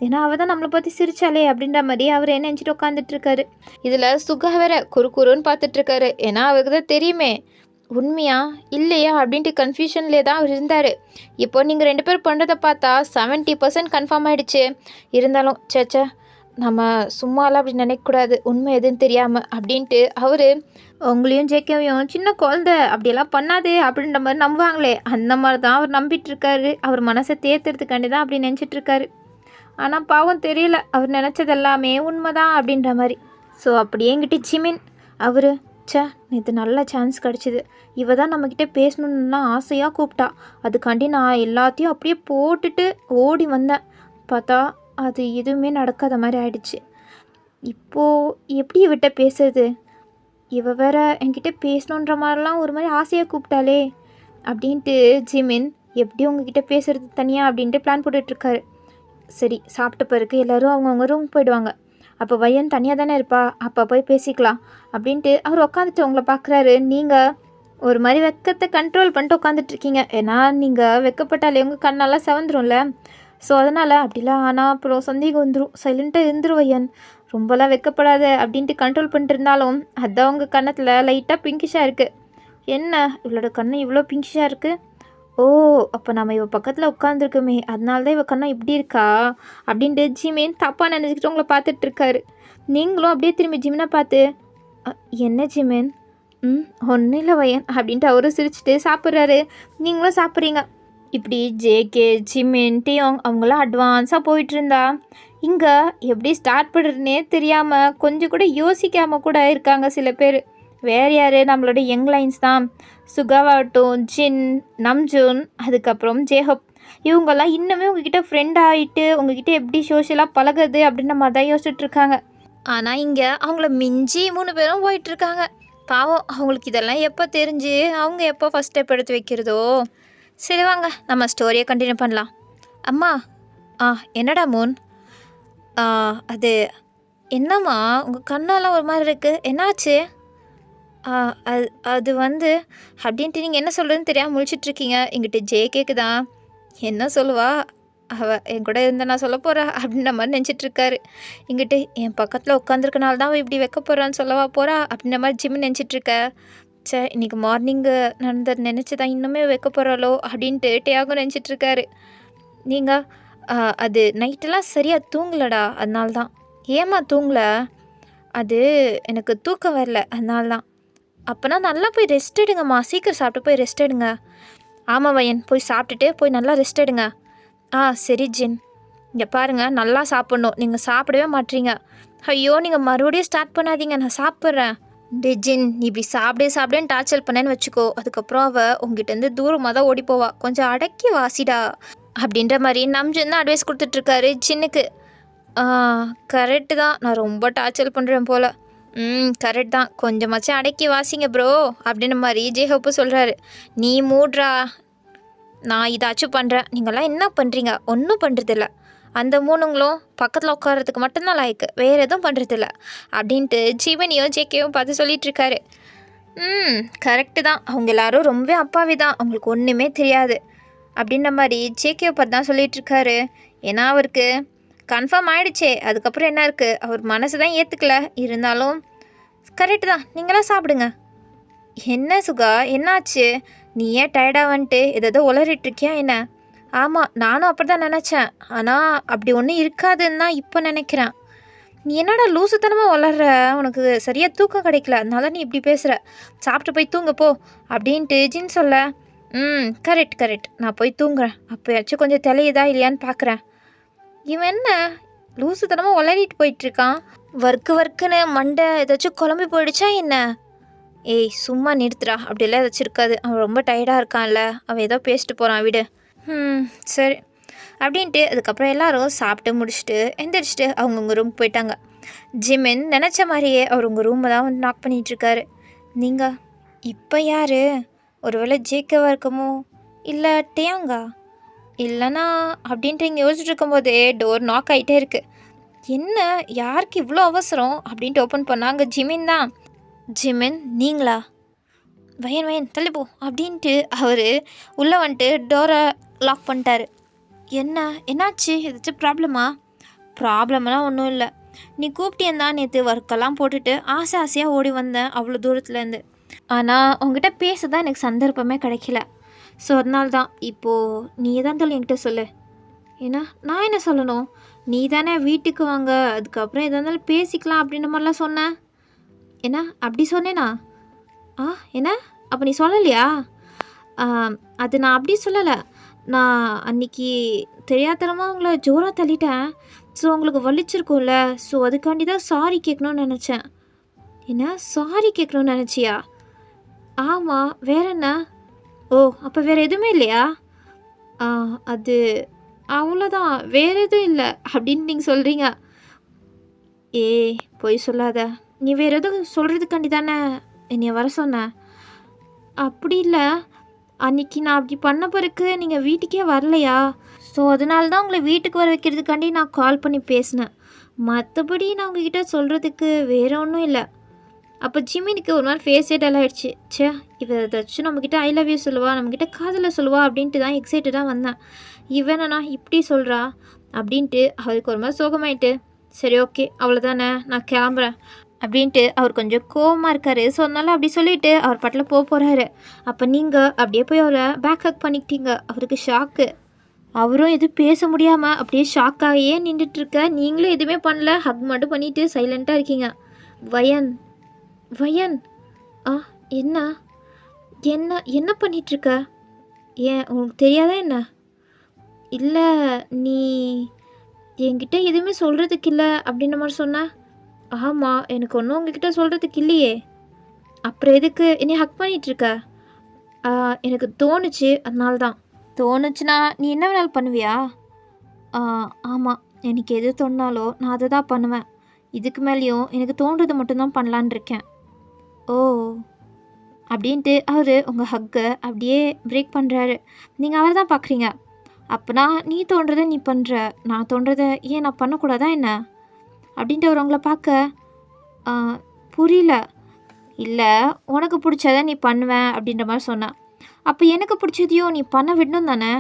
ஏன்னா அவள் தான் நம்மளை பற்றி சிரிச்சாலே அப்படின்ற மாதிரி அவர் என்ன நினச்சிட்டு உட்காந்துட்ருக்காரு. இதில் சுகா வேற குறுன்னு பார்த்துட்ருக்காரு. ஏன்னா அவருக்கு தான் தெரியுமே உண்மையா இல்லையா அப்படின்ட்டு கன்ஃபியூஷன்லேயே தான் அவர் இருந்தார். இப்போ நீங்கள் 2 பேர் பண்ணுறதை பார்த்தா 70% கன்ஃபார்ம் ஆகிடுச்சு. இருந்தாலும் சேச்சா நம்ம சும்மாலாம் அப்படி நினைக்கக்கூடாது, உண்மை எதுன்னு தெரியாமல் அப்படின்ட்டு அவர் உங்களையும் ஜேகேவையும் சின்ன குழந்தை அப்படியெல்லாம் பண்ணாதே அப்படின்ற மாதிரி நம்புவாங்களே, அந்த மாதிரி தான் அவர் நம்பிட்டுருக்காரு. அவர் மனசை தேர்த்துறதுக்காண்டி தான் அப்படி நினச்சிட்ருக்காரு. ஆனால் பாவம் தெரியல, அவர் நினச்சது எல்லாமே உண்மை தான் அப்படின்ற மாதிரி. ஸோ அப்படியே என்கிட்ட ஜிமின் அவர் நேற்று நல்ல சான்ஸ் கிடச்சிது, இவ தான் நம்மக்கிட்ட பேசணுன்னா ஆசையாக கூப்பிட்டா. அதுக்காண்டி நான் எல்லாத்தையும் அப்படியே போட்டுட்டு ஓடி வந்தேன். பார்த்தா அது எதுவுமே நடக்காத மாதிரி ஆயிடுச்சு. இப்போது எப்படி இவட்ட பேசுறது? இவ வேற என்கிட்ட பேசணுன்ற மாதிரிலாம் ஒரு மாதிரி ஆசையாக கூப்பிட்டாலே அப்படின்ட்டு ஜிமின் எப்படி உங்ககிட்ட பேசுகிறது தனியாக அப்படின்ட்டு பிளான் போட்டுட்ருக்காரு. சரி சாப்பிட்ட பிறகு எல்லோரும் அவங்கவுங்க ரூம் போயிடுவாங்க. அப்போ வயன் தனியாக தானே இருப்பா, அப்போ போய் பேசிக்கலாம் அப்படின்ட்டு அவர் உட்காந்துட்டு உங்களை பார்க்குறாரு. நீங்கள் ஒரு மாதிரி வெக்கத்தை கண்ட்ரோல் பண்ணிட்டு உட்காந்துட்ருக்கீங்க. ஏன்னா நீங்கள் வெக்கப்பட்டாலே உங்கள் கண்ணெல்லாம் செவந்துரும்ல. ஸோ அதனால் அப்படிலாம் ஆனால் அப்புறம் சந்தேகம் வந்துடும். சைலண்ட்டாக இருந்துருவையன், ரொம்பலாம் வெக்கப்படாத அப்படின்ட்டு கண்ட்ரோல் பண்ணிட்டு இருந்தாலும் அதான் உங்கள் கண்ணத்தில் லைட்டாக பிங்கிஷாக இருக்குது. என்ன இவளோட கண்ணு இவ்வளோ பிங்கிஷாக இருக்குது? ஓ அப்போ நம்ம இவள் பக்கத்தில் உட்காந்துருக்கோமே, அதனால தான் இவள் கண்ணா இப்படி இருக்கா அப்படின்ட்டு ஜிமின் தப்பாக நினச்சிக்கிட்டு உங்களை பார்த்துட்ருக்காரு. நீங்களும் அப்படியே திரும்பி ஜிமினை பார்த்து என்ன ஜிமின்? ஒன்றும் இல்லை வயன் அப்படின்ட்டு அவரும் சிரிச்சுட்டு சாப்பிட்றாரு. நீங்களும் சாப்பிட்றீங்க. இப்படி ஜேகே ஜிமின் டியோங் அவங்களாம் அட்வான்ஸாக போயிட்டுருந்தா இங்கே எப்படி ஸ்டார்ட் பண்ணுறதுனே தெரியாமல் கொஞ்சம் கூட யோசிக்காமல் கூட இருக்காங்க சில பேர். வேறு யார்? நம்மளோட யங் லைன்ஸ் தான். சுகாவாகட்டும், ஜின், நம்ஜூன், அதுக்கப்புறம் ஜேஹப், இவங்கெல்லாம் இன்னுமே உங்ககிட்ட ஃப்ரெண்ட் ஆகிட்டு உங்ககிட்ட எப்படி சோஷியலாக பழகுது அப்படின்ற மாதிரி தான் யோசிச்சுட்ருக்காங்க. ஆனால் இங்கே அவங்கள மிஞ்சி 3 பேரும் போயிட்டுருக்காங்க. பாவம் அவங்களுக்கு இதெல்லாம் எப்போ தெரிஞ்சு அவங்க எப்போ ஃபஸ்ட் ஸ்டெப் எடுத்து வைக்கிறதோ. சரி வாங்க நம்ம ஸ்டோரியை கண்டினியூ பண்ணலாம். அம்மா என்னடா மூன்? அது என்னம்மா உங்கள் கண்ணெல்லாம் ஒரு மாதிரி இருக்குது, என்னாச்சு? அது வந்து அப்படின்ட்டு நீங்கள் என்ன சொல்கிறதுன்னு தெரியாமல் முழிச்சிட்ருக்கீங்க. எங்கிட்ட ஜேகேக்கு தான் என்ன சொல்லுவா, அவள் என் கூட இருந்த நான் சொல்ல போகிறா அப்படின்ற மாதிரி நினச்சிட்ருக்காரு. இங்கிட்டு என் பக்கத்தில் உட்காந்துருக்கனால தான் அவள் இப்படி வைக்க போகிறான்னு சொல்லவா போகிறா அப்படின்ற மாதிரி ஜிம் நினச்சிட்ருக்க. இன்றைக்கி மார்னிங்கு நடந்தது நினச்சி தான் இன்னுமே வைக்க போகிறாளோ அப்படின்ட்டு டேயாகும் நினச்சிட்ருக்காரு. நீங்கள் அது நைட்டெல்லாம் சரியாக தூங்கலடா, அதனால தான். ஏம்மா தூங்கலை? அது எனக்கு தூக்கம் வரல, அதனால தான். அப்போனா நல்லா போய் ரெஸ்ட் எடுங்கம்மா, சீக்கிரம் சாப்பிட்டு போய் ரெஸ்ட் எடுங்க. ஆமாம் வயன், போய் சாப்பிட்டுட்டு போய் நல்லா ரெஸ்ட் எடுங்க. சரி ஜின். இங்கே பாருங்கள், நல்லா சாப்பிட்ணும், நீங்கள் சாப்பிடவே மாட்டீங்க. ஐயோ நீங்கள் மறுபடியும் ஸ்டார்ட் பண்ணாதீங்க, நான் சாப்பிட்றேன். டே ஜின், நீ இப்படி சாப்பிடேன்னு டார்ச்சர் பண்ணேன்னு வச்சுக்கோ, அதுக்கப்புறம் அவள் உங்ககிட்டருந்து தூரமாக தான் ஓடி போவா, கொஞ்சம் அடக்கி வாசிடா அப்படின்ற மாதிரி நம்ஜன் தான் அட்வைஸ் கொடுத்துட்ருக்காரு ஜின்னுக்கு. கரெக்டு தான், நான் ரொம்ப டார்ச்சர் பண்ணுறேன் போல். கரெக்ட் தான், கொஞ்சமாச்சும் அடக்கி வாசிங்க ப்ரோ அப்படின்ற மாதிரி ஜேஹப்பு சொல்கிறாரு. நீ மூட்ரா, நான் இதாச்சும் பண்ணுறேன், நீங்களாம் என்ன பண்ணுறீங்க? ஒன்றும் பண்ணுறதில்ல. அந்த 3ங்களும் பக்கத்தில் உட்காரத்துக்கு மட்டும்தான் லாய்க்கு, வேறு எதுவும் பண்ணுறதில்ல அப்படின்ட்டு ஜீவனியும் ஜேகேவும் பார்த்து சொல்லிகிட்ருக்காரு. கரெக்டு தான், அவங்க எல்லோரும் ரொம்ப அப்பாவி தான், அவங்களுக்கு ஒன்றுமே தெரியாது அப்படின்ற மாதிரி ஜேகேவை பார்த்து தான் சொல்லிகிட்ருக்காரு. ஏன்னா அவருக்கு கன்ஃபார்ம் ஆயிடுச்சே, அதுக்கப்புறம் என்ன இருக்குது, அவர் மனசு தான் ஏற்றுக்கல. இருந்தாலும் கரெக்டு தான், நீங்களாம் சாப்பிடுங்க. என்ன சுகா, என்னாச்சு? நீ ஏன் டயர்டாக வந்துட்டு ஏதோ உளறிட்டுருக்கியா என்ன? ஆமாம், நானும் அப்படி தான் நினச்சேன். ஆனால் அப்படி ஒன்றும் இருக்காதுன்னு தான் இப்போ நினைக்கிறேன். நீ என்னடா லூசுத்தனமாக வளர்ற, உனக்கு சரியாக தூக்கம் கிடைக்கல, அதனால நீ இப்படி பேசுகிற. சாப்பிட்டு போய் தூங்க போ அப்படின்ட்டு ஜின் சொல்ல, கரெக்ட், நான் போய் தூங்குறேன். அப்போயாச்சும் கொஞ்சம் தெளியுதா இல்லையான்னு பார்க்குறேன். இவன் என்ன லூசுத்தனமாக உளறிட்டு போயிட்டுருக்கான்? வர்க்குன்னு மண்டை ஏதாச்சும் குழம்பி போயிடுச்சா என்ன? ஏய் சும்மா நிறுத்துறா, அப்படிலாம் ஏதாச்சும் இருக்காது. அவன் ரொம்ப டயர்டாக இருக்கான்ல, அவன் ஏதோ பேசிட்டு போகிறான், விடு. சரி அப்படின்ட்டு அதுக்கப்புறம் எல்லாரும் சாப்பிட்டு முடிச்சுட்டு எந்திரிச்சிட்டு அவங்கவுங்க ரூம் போயிட்டாங்க. ஜிமின் நினச்ச மாதிரியே அவர் உங்கள் ரூமை தான் வந்து நாக் பண்ணிகிட்ருக்காரு. நீங்கள் இப்போ யார்? ஒருவேளை ஜேக்கவாக இருக்குமோ, இல்லை டேங்கா, இல்லைனா அப்படின்ட்டு இங்கே யோசிச்சுட்டு இருக்கும்போதே டோர் நாக் ஆகிட்டே இருக்குது. என்ன, யாருக்கு இவ்வளோ அவசரம் அப்படின்ட்டு ஓப்பன் பண்ணாங்க. ஜிமின் தான். ஜிமின் நீங்களா? வயன் தள்ளிப்போ அப்படின்ட்டு அவர் உள்ளே வந்துட்டு டோரை லாக் பண்ணிட்டாரு. என்னாச்சு, ஏதாச்சும் ப்ராப்ளம்லாம் ஒன்றும் இல்லை. நீ கூப்பிட்டேன்னா நேற்று ஒர்க்கெல்லாம் போட்டுட்டு ஆசையாக ஓடி வந்தேன் அவ்வளோ தூரத்துலேருந்து. ஆனால் உங்ககிட்ட பேச தான் எனக்கு சந்தர்ப்பமே கிடைக்கல. ஸோ அதனால தான் இப்போது நீ தான் சொல்லி என்கிட்ட சொல்லு. ஏன்னா நான் என்ன சொல்லணும்? நீ தானே வீட்டுக்கு வாங்க, அதுக்கப்புறம் எதாக இருந்தாலும் பேசிக்கலாம் அப்படின்ற மாதிரிலாம் சொன்னேன். என்ன அப்படி சொன்னேனா? என்ன அப்போ நீ சொல்லலையா? அது நான் அப்படி சொல்லலை. நான் அன்றைக்கி தெரியாதனமாக உங்களை ஜோராக தள்ளிட்டேன். ஸோ உங்களுக்கு வலிச்சிருக்கும்ல, ஸோ அதுக்காண்டி தான் சாரி கேட்கணும்னு நினச்சேன். என்ன சாரி கேட்கணும்னு நினச்சியா? ஆமாம், வேற என்ன? ஓ அப்போ வேறு எதுவுமே இல்லையா? அது அவ்வளோதான், வேறு எதுவும் இல்லை அப்படின்னு நீங்கள் சொல்கிறீங்க. பொய் சொல்லாத. நீ வேறு எதுவும் சொல்கிறதுக்காண்டி தானே என்னைய வர சொன்ன? அப்படி இல்லை, அன்றைக்கி நான் அப்படி பண்ண பிறகு நீங்கள் வீட்டுக்கே வரலையா? ஸோ அதனால தான் உங்களை வீட்டுக்கு வர வைக்கிறதுக்காண்டி நான் கால் பண்ணி பேசினேன். மற்றபடி நான் உங்ககிட்ட சொல்கிறதுக்கு வேறு ஒன்றும் இல்லை. அப்போ ஜிமினுக்கு ஒரு மாதிரி ஃபேஸ் டல் ஆகிடுச்சு. இவ ஏதாச்சும் நம்மக்கிட்ட ஐ லவ் யூ சொல்லுவா, நம்மக்கிட்ட காதலில் சொல்லுவா அப்படின்ட்டு தான் எக்ஸைட்டடாக வந்தேன். இவனா இப்படி சொல்கிறா அப்படின்ட்டு அவருக்கு ஒரு மாதிரி சோகமாயிட்டு, சரி ஓகே அவ்வளோதானே, நான் கிளம்புறேன் அப்படின்ட்டு அவர் கொஞ்சம் கோவமாக இருக்கார். ஸோ அதனால் அப்படி சொல்லிவிட்டு அவர் பாட்டில் போகிறாரு. அப்போ நீங்கள் அப்படியே போய் அவரை பேக் ஹக் பண்ணிக்கிட்டீங்க. அவருக்கு ஷாக்கு. அவரும் எதுவும் பேச முடியாமல் அப்படியே ஷாக்காகியே நின்றுட்டுருக்க. நீங்களும் எதுவுமே பண்ணல, ஹக் மட்டும் பண்ணிவிட்டு சைலண்ட்டாக இருக்கீங்க. வயன் என்ன என்ன என்ன பண்ணிகிட்ருக்க? ஏன் உங்களுக்கு தெரியாதா என்ன? இல்லை, நீ என்கிட்ட எதுவுமே சொல்கிறதுக்கு இல்லை அப்படின்ற மாதிரி சொன்ன. ஆமாம், எனக்கு ஒன்றும் உங்ககிட்ட சொல்கிறதுக்கு இல்லையே. அப்புறம் எதுக்கு என்னை ஹக் பண்ணிகிட்ருக்க? எனக்கு தோணுச்சு, அதனால தான். தோணுச்சுன்னா நீ என்ன வேணாலும் பண்ணுவியா? ஆமாம், எனக்கு எது தோணுனாலோ நான் அதை தான் பண்ணுவேன். இதுக்கு மேலேயும் எனக்கு தோன்றது மட்டும்தான் பண்ணலான் இருக்கேன். ஓ அப்படின்ட்டு அவர் உங்கள் ஹக்கை அப்படியே பிரேக் பண்ணுறாரு. நீங்கள் அவர் தான் பார்க்குறீங்க. அப்போனா நீ தோன்றதை நீ பண்ணுற, நான் தோன்றதை ஏன் நான் பண்ணக்கூடாதா என்ன அப்படின்ட்டு அவர் உங்களை பார்க்க புரியல. இல்லை, உனக்கு பிடிச்சதை நீ பண்ணுவேன் அப்படின்ற மாதிரி சொன்னேன். அப்போ எனக்கு பிடிச்சதையும் நீ பண்ண விடணும் தானே.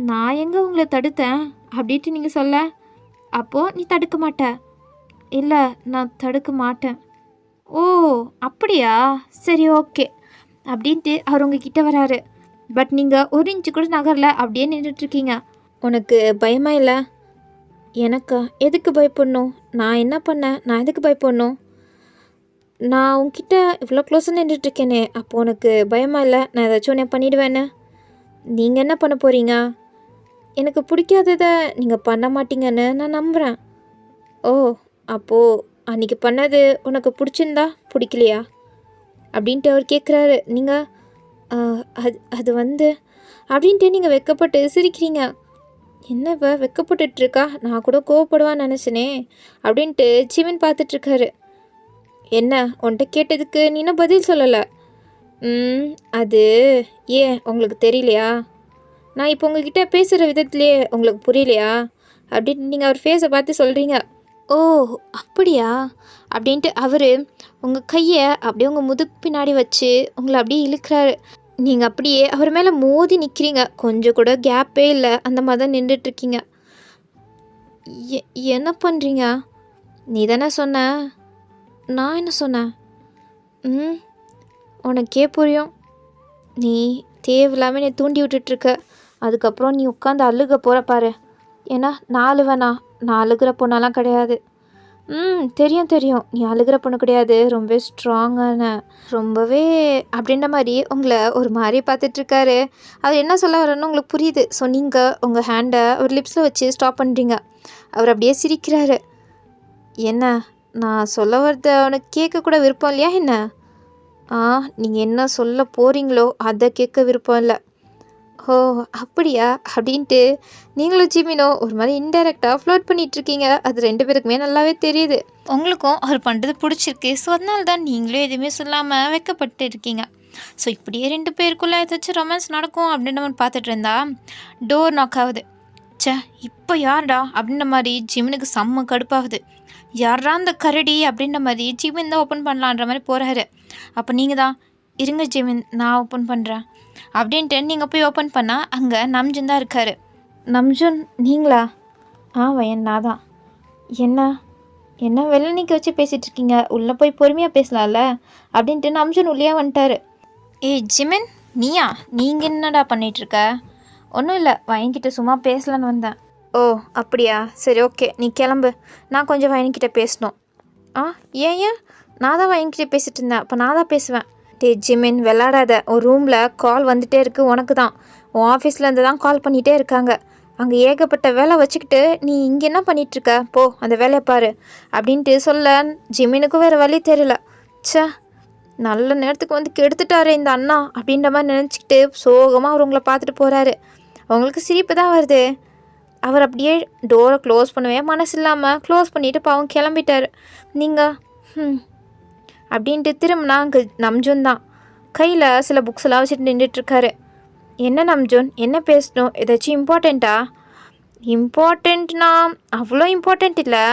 நான் எங்கே உங்களை தடுத்தேன் அப்படின்ட்டு நீங்கள் சொல்ல. அப்போது நீ தடுக்க மாட்ட? இல்லை, நான் தடுக்க மாட்டேன். ஓ அப்படியா, சரி ஓகே அப்படின்ட்டு அவர் உங்ககிட்ட வராரு. பட் நீங்கள் ஒரு இன்ச்சு கூட நகரல, அப்படியே நின்றுட்டுருக்கீங்க. உனக்கு பயமா இல்லை? எனக்கா? எதுக்கு பயப்படணும்? நான் என்ன பண்ணேன்? நான் எதுக்கு பயப்படணும்? நான் உங்ககிட்ட இவ்வளோ க்ளோஸாக நின்றுட்டுருக்கேனே, அப்போ உனக்கு பயமா இல்லை நான் ஏதாச்சும் ஒன்று பண்ணிவிடுவேன்னு? நீங்கள் என்ன பண்ண போகிறீங்க? எனக்கு பிடிக்காததை நீங்கள் பண்ண மாட்டீங்கன்னு நான் நம்புகிறேன். ஓ அப்போது அன்றைக்கி பண்ணது உனக்கு பிடிச்சிருந்தா பிடிக்கலையா அப்படின்ட்டு அவர் கேட்குறாரு. நீங்கள் அது வந்து அப்படின்ட்டு நீங்கள் வெக்கப்பட்டு சிரிக்கிறீங்க. என்ன இவ வெக்கப்பட்டுட்ருக்கா? நான் கூட கோவப்படுவான்னு நினச்சினே அப்படின்ட்டு ஜிமின் பார்த்துட்ருக்காரு. என்ன உன்கிட்ட கேட்டதுக்கு நீ இன்னும் பதில் சொல்லலை? அது ஏன் உங்களுக்கு தெரியலையா? நான் இப்போ உங்ககிட்ட பேசுகிற விதத்துலேயே உங்களுக்கு புரியலையா அப்படின்ட்டு நீங்கள் அவர் ஃபேஸை பார்த்து சொல்கிறீங்க. ஓ அப்படியா அப்படின்ட்டு அவர் உங்கள் கையை அப்படியே உங்கள் முதுகு பின்னாடி வச்சு உங்களை அப்படியே இழுக்கிறாரு. நீங்கள் அப்படியே அவர் மேலே மோதி நிற்கிறீங்க. கொஞ்சம் கூட கேப்பே இல்லை, அந்த மாதிரி தான் நின்றுட்டுருக்கீங்க. எ என்ன பண்ணுறீங்க? நீ தானே சொன்ன. நான் என்ன சொன்னேன்? ம் உனக்கே புரியும். நீ தேவையில்லாமல் நீ தூண்டி விட்டுட்ருக்க. அதுக்கப்புறம் நீ உட்காந்து அழுக போகிற பாரு. ஏன்னா நான் அழுவேனா? நான் அழுகிற பொண்ணெல்லாம் கிடையாது. தெரியும் தெரியும், நீ அழுகிற பொண்ணு கிடையாது. ரொம்பவே ஸ்ட்ராங்கான ரொம்பவே அப்படின்ற மாதிரி உங்களை ஒரு மாதிரி பார்த்துட்ருக்காரு. அவர் என்ன சொல்ல வரேன்னு உங்களுக்கு புரியுது. ஸோ நீங்கள் உங்கள் ஹேண்டை ஒரு லிப்ஸில் வச்சு ஸ்டாப் பண்ணுறீங்க. அவர் அப்படியே சிரிக்கிறாரு. என்ன நான் சொல்ல வரத உனக்கு கேட்கக்கூட விருப்பம் இல்லையா என்ன? நீங்கள் என்ன சொல்ல போகிறீங்களோ அதை கேட்க விருப்பம் இல்லை. ஓ அப்படியா அப்படின்ட்டு நீங்களும் ஜிமினோ ஒரு மாதிரி இன்டெரக்டாக ஃப்ளோட் பண்ணிகிட்ருக்கீங்க. அது 2 பேருக்குமே நல்லாவே தெரியுது. உங்களுக்கும் அவர் பண்ணுறது பிடிச்சிருக்கு. ஸோ அதனால தான் நீங்களும் எதுவுமே சொல்லாமல் வைக்கப்பட்டு இருக்கீங்க. ஸோ இப்படியே 2 பேருக்குள்ளே ஏதாச்சும் ரொமான்ஸ் நடக்கும் அப்படின்னு நம்ம பார்த்துட்டு இருந்தா டோர் நாக் ஆகுது. ச்சே இப்போ யார்டா அப்படின்ற மாதிரி ஜிமினுக்கு செம்ம கடுப்பாகுது. யாரா அந்த கரடி அப்படின்ற மாதிரி ஜிமின் தான் ஓப்பன் பண்ணலான்ற மாதிரி போகிறாரு. அப்போ நீங்கள் தான் இருங்க ஜிமின் நான் ஓப்பன் பண்ணுறேன் அப்படின்ட்டு நீங்கள் போய் ஓப்பன் பண்ணால் அங்கே நம்ஜுன் தான் இருக்கார். நம்ஜுன் நீங்களா? வயன் நான் தான். என்ன வெளில நிற்க வச்சு பேசிகிட்ருக்கீங்க, உள்ளே போய் பொறுமையாக பேசலாம்ல அப்படின்ட்டு நம்ஜுன் உள்ளே வந்துட்டார். ஏய் ஜிமின் நீயா? நீங்கள் என்னடா பண்ணிகிட்ருக்க? ஒன்றும் இல்லை, வயன்கிட்ட சும்மா பேசலான்னு வந்தேன். ஓ அப்படியா, சரி ஓகே நீ கிளம்பு. நான் கொஞ்சம் வயன்கிட்ட பேசணும். ஏன் நான் தான் வயன்கிட்ட பேசிகிட்டு இருந்தேன். அப்போ நான் தான் பேசுவேன். டே ஜிமின் விளாடாத. ஒரு ரூமில் கால் வந்துகிட்டே இருக்குது உனக்கு தான். உன் ஆஃபீஸ்லேருந்து தான் கால் பண்ணிகிட்டே இருக்காங்க. அங்கே ஏகப்பட்ட வேலை வச்சுக்கிட்டு நீ இங்கே என்ன பண்ணிகிட்ருக்க? போ அந்த வேலையை பாரு அப்படின்ட்டு சொல்ல ஜிமினுக்கும் வேறு வழி தெரியல. ச்சே நல்ல நேரத்துக்கு வந்து கெடுத்துட்டாரு இந்த அண்ணா அப்படின்ற மாதிரி நினச்சிக்கிட்டு சோகமாக அவர் உங்களை பார்த்துட்டு போகிறாரு. அவங்களுக்கு சிரிப்பு தான் வருது. அவர் அப்படியே டோரை க்ளோஸ் பண்ணவே மனசு இல்லாமல் க்ளோஸ் பண்ணிவிட்டு பாவம் கிளம்பிட்டார். நீங்கள் அப்படின்ட்டு திரும்பினா அங்கே நம்ஜுன் தான் கையில் சில புக்ஸ் எல்லாம் வச்சுட்டு நின்றுட்டுருக்காரு. என்ன நம்ஜுன் என்ன பேசணும்? ஏதாச்சும் இம்பார்ட்டண்ட்டா? இம்பார்ட்டண்ட்னா அவ்வளோ இம்பார்ட்டண்ட் இல்லை,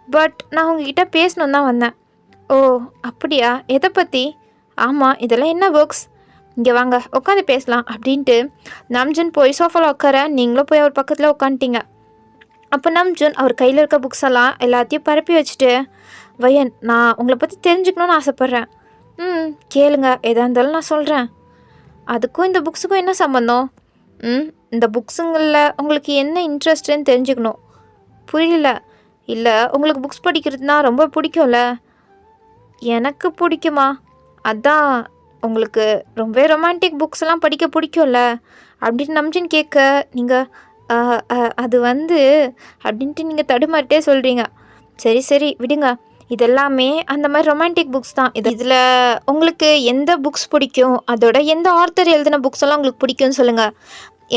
பட் நான் உங்ககிட்ட பேசணும் தான் வந்தேன். ஓ அப்படியா, எதை பற்றி? ஆமாம் இதெல்லாம் என்ன புக்ஸ்? இங்கே வாங்க உட்காந்து பேசலாம் அப்படின்ட்டு நம்ஜுன் போய் சோஃபாவில் உட்கார நீங்களும் போய் அவர் பக்கத்தில் உட்காந்துட்டீங்க. அப்போ நம்ஜுன் அவர் கையில் இருக்க புக்ஸ் எல்லாம் எல்லாத்தையும் பரப்பி வச்சுட்டு, வயன் நான் உங்களை பற்றி தெரிஞ்சுக்கணுன்னு ஆசைப்பட்றேன். கேளுங்க எதாக இருந்தாலும் நான் சொல்கிறேன். அதுக்கும் இந்த புக்ஸுக்கும் என்ன சம்மந்தம்? இந்த புக்ஸுங்களில் உங்களுக்கு என்ன இன்ட்ரெஸ்ட்டுன்னு தெரிஞ்சுக்கணும். புரியல. இல்லை உங்களுக்கு புக்ஸ் படிக்கிறதுனா ரொம்ப பிடிக்கும்ல? எனக்கு பிடிக்குமா? அதான் உங்களுக்கு ரொம்ப ரொமான்டிக் புக்ஸ் எல்லாம் படிக்க பிடிக்கும்ல அப்படின்னு நம்ஜுன் கேட்க நீங்கள் அது அப்படின்ட்டு நீங்கள் தடுமாறிட்டே சொல்கிறீங்க. சரி சரி விடுங்க, இதெல்லாமே அந்த மாதிரி ரொமான்டிக் புக்ஸ் தான். இதில் உங்களுக்கு எந்த புக்ஸ் பிடிக்கும், அதோட எந்த ஆர்த்தர் எழுதின புக்ஸ் எல்லாம் உங்களுக்கு பிடிக்கும்னு சொல்லுங்கள்.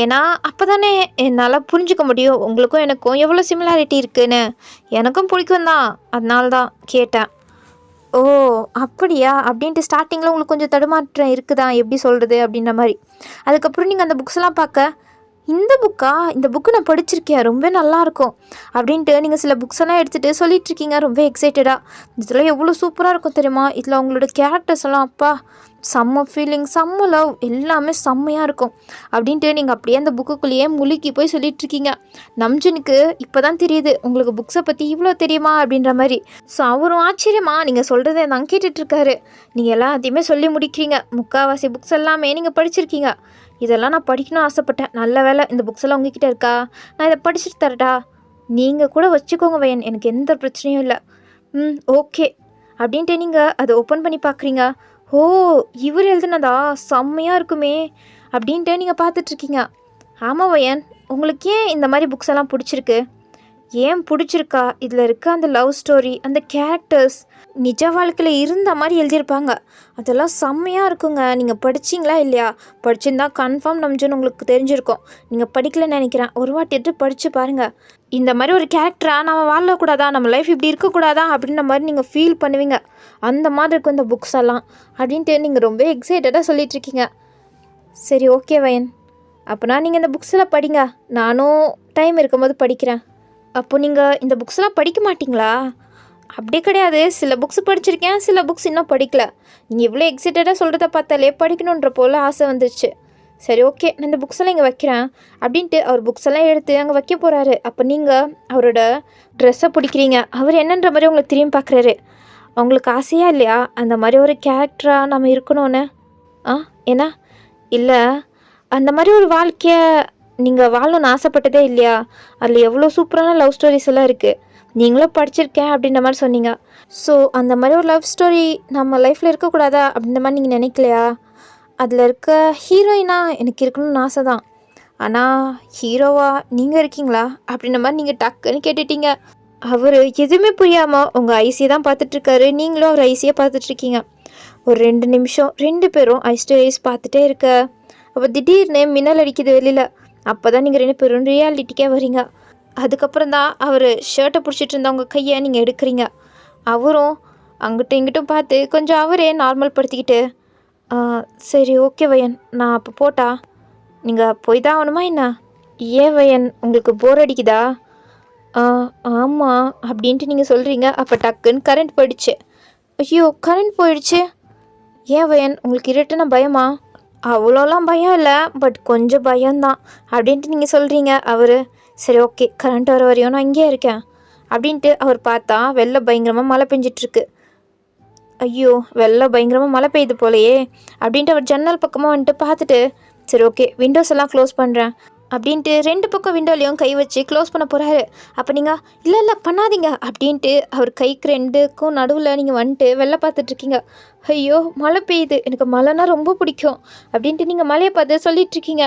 ஏன்னா அப்போ தானே என்னால் புரிஞ்சுக்க முடியும் உங்களுக்கும் எனக்கும் எவ்வளோ சிமிலாரிட்டி இருக்குன்னு. எனக்கும் பிடிக்கும் தான், அதனால தான் கேட்டேன். ஓ அப்படியா அப்படின்ட்டு ஸ்டார்டிங்கில் உங்களுக்கு கொஞ்சம் தடுமாற்றம் இருக்குதா, எப்படி சொல்கிறது அப்படின்ற மாதிரி. அதுக்கப்புறம் நீங்கள் அந்த புக்ஸ்லாம் பார்க்க இந்த புக்கு நான் படிச்சிருக்கேன், ரொம்ப நல்லாயிருக்கும் அப்படின்ட்டு நீங்கள் சில புக்ஸ் எல்லாம் எடுத்துகிட்டு சொல்லிகிட்ருக்கீங்க ரொம்ப எக்ஸைட்டடாக. இதெல்லாம் எவ்வளோ சூப்பராக இருக்கும் தெரியுமா? இதில் அவங்களோட கேரக்டர்ஸ் எல்லாம் அப்பா செம்ம ஃபீலிங், செம்ம லவ், எல்லாமே செம்மையாக இருக்கும் அப்படின்ட்டு நீங்கள் அப்படியே அந்த புக்குக்குள்ளேயே முழுக்கி போய் சொல்லிகிட்ருக்கீங்க. நம்ஜுனுக்கு இப்போ தான் தெரியுது உங்களுக்கு புக்ஸை பற்றி இவ்வளோ தெரியுமா அப்படின்ற மாதிரி. ஸோ அவரும் ஆச்சரியமா நீங்கள் சொல்கிறத நான் கேட்டுட்ருக்காரு. நீங்கள் எல்லாத்தையுமே சொல்லி முடிக்கிறீங்க. முக்கால்வாசி புக்ஸ் எல்லாமே நீங்கள் படிச்சிருக்கீங்க. இதெல்லாம் நான் படிக்கணும்னு ஆசைப்பட்டேன். நல்ல வேலை இந்த புக்ஸ் எல்லாம் உங்ககிட்ட இருக்கா, நான் இதை படிச்சுட்டு தரட்டா? நீங்கள் கூட வச்சுக்கோங்க வயன், எனக்கு எந்த பிரச்சனையும் இல்லை. ஓகே அப்படின்ட்டு நீங்கள் அதை ஓப்பன் பண்ணி பார்க்குறீங்க. ஓ இவர் எழுதுனதா, செம்மையாக இருக்குமே அப்படின்ட்டு நீங்கள் பார்த்துட்ருக்கீங்க. ஆமாம் வயன், உங்களுக்கு ஏன் இந்த மாதிரி புக்ஸ் எல்லாம் பிடிச்சிருக்கு? ஏன் பிடிச்சிருக்கா? இதில் இருக்க அந்த லவ் ஸ்டோரி, அந்த கேரக்டர்ஸ் நிஜ வாழ்க்கையில் இருந்த மாதிரி எழுதியிருப்பாங்க. அதெல்லாம் செம்மையாக இருக்குங்க. நீங்கள் படிச்சிங்களா இல்லையா? படிச்சிருந்தா கன்ஃபார்ம் நம்ஜுன்னு உங்களுக்கு தெரிஞ்சிருக்கும். நீங்கள் படிக்கலன்னு நினைக்கிறேன். ஒரு வாட்டி எடுத்து படித்து பாருங்கள். இந்த மாதிரி ஒரு கேரக்டராக நம்ம வாழக்கூடாதா, நம்ம லைஃப் இப்படி இருக்கக்கூடாதா அப்படின்ற மாதிரி நீங்கள் ஃபீல் பண்ணுவீங்க. அந்த மாதிரி இருக்கும் இந்த புக்ஸ் எல்லாம் அப்படின்ட்டு நீங்கள் ரொம்ப எக்ஸைட்டடாக சொல்லிகிட்ருக்கீங்க. சரி ஓகே வயன், அப்போனா நீங்கள் இந்த புக்ஸில் படிங்க, நானும் டைம் இருக்கும்போது படிக்கிறேன். அப்போ நீங்கள் இந்த புக்ஸ்லாம் படிக்க மாட்டிங்களா? அப்படி கிடையாது, சில புக்ஸ் படிச்சிருக்கேன், சில புக்ஸ் இன்னும் படிக்கல. நீங்கள் இவ்வளோ எக்ஸைட்டடாக சொல்கிறத பார்த்தாலே படிக்கணுன்ற போல் ஆசை வந்துடுச்சு. சரி ஓகே நான் இந்த புக்ஸ் எல்லாம் இங்கே வைக்கிறேன் அப்படின்ட்டு அவர் புக்ஸ் எல்லாம் எடுத்து அங்கே வைக்க போகிறாரு. அப்போ நீங்கள் அவரோட ட்ரெஸ்ஸை பிடிக்கிறீங்க. அவர் என்னன்ற மாதிரி உங்களை திரும்பி பார்க்குறாரு. உங்களுக்கு ஆசையா இல்லையா அந்த மாதிரி ஒரு கேரக்டராக நம்ம இருக்கணும்னு? ஏன்னா இல்லை, அந்த மாதிரி ஒரு வாழ்க்கையை நீங்கள் வாழணும்னு ஆசைப்பட்டதே இல்லையா? அதில் எவ்வளோ சூப்பரான லவ் ஸ்டோரிஸ் எல்லாம் இருக்குது, நீங்களும் படிச்சிருக்கேன் அப்படின்ற மாதிரி சொன்னீங்க. ஸோ அந்த மாதிரி ஒரு லவ் ஸ்டோரி நம்ம லைஃப்பில் இருக்கக்கூடாதா அப்படின்ற மாதிரி நீங்கள் நினைக்கலையா? அதில் இருக்க ஹீரோயினாக எனக்கு இருக்கணும்னு ஆசை தான், ஆனால் ஹீரோவா நீங்கள் இருக்கீங்களா அப்படின்ற மாதிரி நீங்கள் டக்குன்னு கேட்டுட்டீங்க. அவர் எதுவுமே புரியாமல் உங்கள் ஐசியை தான் பார்த்துட்ருக்காரு. நீங்களும் அவர் ஐசியை பார்த்துட்ருக்கீங்க. ஒரு 2 நிமிஷம் 2 பேரும் ஐஸ் டு ஐஸ் பார்த்துட்டே இருக்க, அப்போ திடீர்னு மின்னல் அடிக்குது வெளியில். அப்போ தான் நீங்கள் 2 பேரும் ரியாலிட்டிக்கே வரீங்க. அதுக்கப்புறம் தான் அவர் ஷர்ட்டை பிடிச்சிட்டு இருந்தவங்க கையை நீங்கள் எடுக்கிறீங்க. அவரும் அங்கிட்டும் இங்கிட்டும் பார்த்து கொஞ்சம் அவரே நார்மல் படுத்திக்கிட்டு, சரி ஓகே வயன், நான் அப்போ போட்டா நீங்கள் போய் தான் ஆகணுமா என்ன? ஏன் வயன், உங்களுக்கு போர் அடிக்குதா? ஆமாம் அப்படின்ட்டு நீங்கள் சொல்கிறீங்க. அப்போ டக்குன்னு கரண்ட் போயிடுச்சு. ஐயோ கரண்ட் போயிடுச்சு. ஏன் வயன், உங்களுக்கு இருட்டுன்னா பயமா? அவ்வளோலாம் பயம் இல்லை, பட் கொஞ்சம் பயம்தான் அப்படின்ட்டு நீங்கள் சொல்கிறீங்க. அவர் சரி ஓகே கரண்ட் வர வரையும் நான் இங்கேயே இருக்கேன் அப்படின்ட்டு அவர் பார்த்தா வெளில பயங்கரமாக மழை பெஞ்சிட்ருக்கு. ஐயோ வெளில பயங்கரமாக மழை பெய்யுது போலையே அப்படின்ட்டு அவர் ஜன்னல் பக்கமாக வந்துட்டு பார்த்துட்டு, சரி ஓகே விண்டோஸ் எல்லாம் க்ளோஸ் பண்ணுறேன் அப்படின்ட்டு 2 பக்கம் விண்டோலையும் கை வச்சு க்ளோஸ் பண்ண போகிறாரு. அப்போ நீங்கள் இல்லை பண்ணாதீங்க அப்படின்ட்டு அவர் கைக்கு 2க்கும் நடுவில் நீங்கள் வந்துட்டு வெளில பார்த்துட்ருக்கீங்க. ஐயோ மழை பெய்யுது, எனக்கு மழைனா ரொம்ப பிடிக்கும் அப்படின்ட்டு நீங்கள் மழையை பார்த்து சொல்லிகிட்ருக்கீங்க.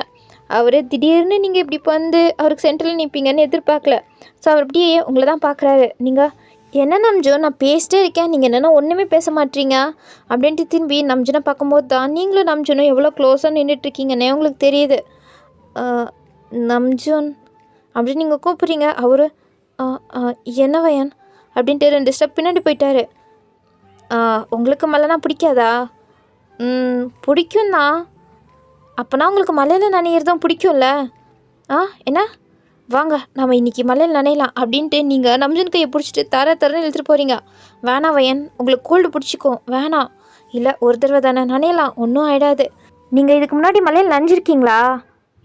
அவர் திடீர்னு நீங்கள் இப்படி வந்து அவருக்கு சென்டரில் நிற்பீங்கன்னு எதிர்பார்க்கல. ஸோ அவர் அப்படியே உங்களை தான் பார்க்குறாரு. நீங்கள் என்ன நம்ஜோ, நான் பேசிட்டே இருக்கேன், நீங்கள் என்னென்னா ஒன்றுமே பேச மாட்டீங்க அப்படின்ட்டு திரும்பி நம்ஜனை பார்க்கும்போது தான் நீங்களும் நம்ஜனும் எவ்வளோ க்ளோஸாக நின்றுட்டுருக்கீங்கன்னே உங்களுக்கு தெரியுது. நம்ஜோன் அப்படின்னு நீங்கள் கூப்பிட்றீங்க. அவர் என்ன வயன் அப்படின்ட்டு 2 ஸ்டெப் பின்னாடி போயிட்டாரு. உங்களுக்கு மழைனா பிடிக்காதா? பிடிக்கும் தான். அப்போனா உங்களுக்கு மலையில் நனையிறதும் பிடிக்கும்ல? என்ன வாங்க நம்ம இன்றைக்கி மலையில் நனையலாம் அப்படின்ட்டு நீங்கள் நம்ஜன் கையை பிடிச்சிட்டு தரன்னு இழுத்துட்டு போகிறீங்க. வேணாம் வயன், உங்களுக்கு கோல்டு பிடிச்சிக்கும், வேணாம். இல்லை ஒரு தடவை தானே நனையலாம், ஒன்றும் ஆகிடாது. நீங்கள் இதுக்கு முன்னாடி மலையில் நனைஞ்சிருக்கீங்களா?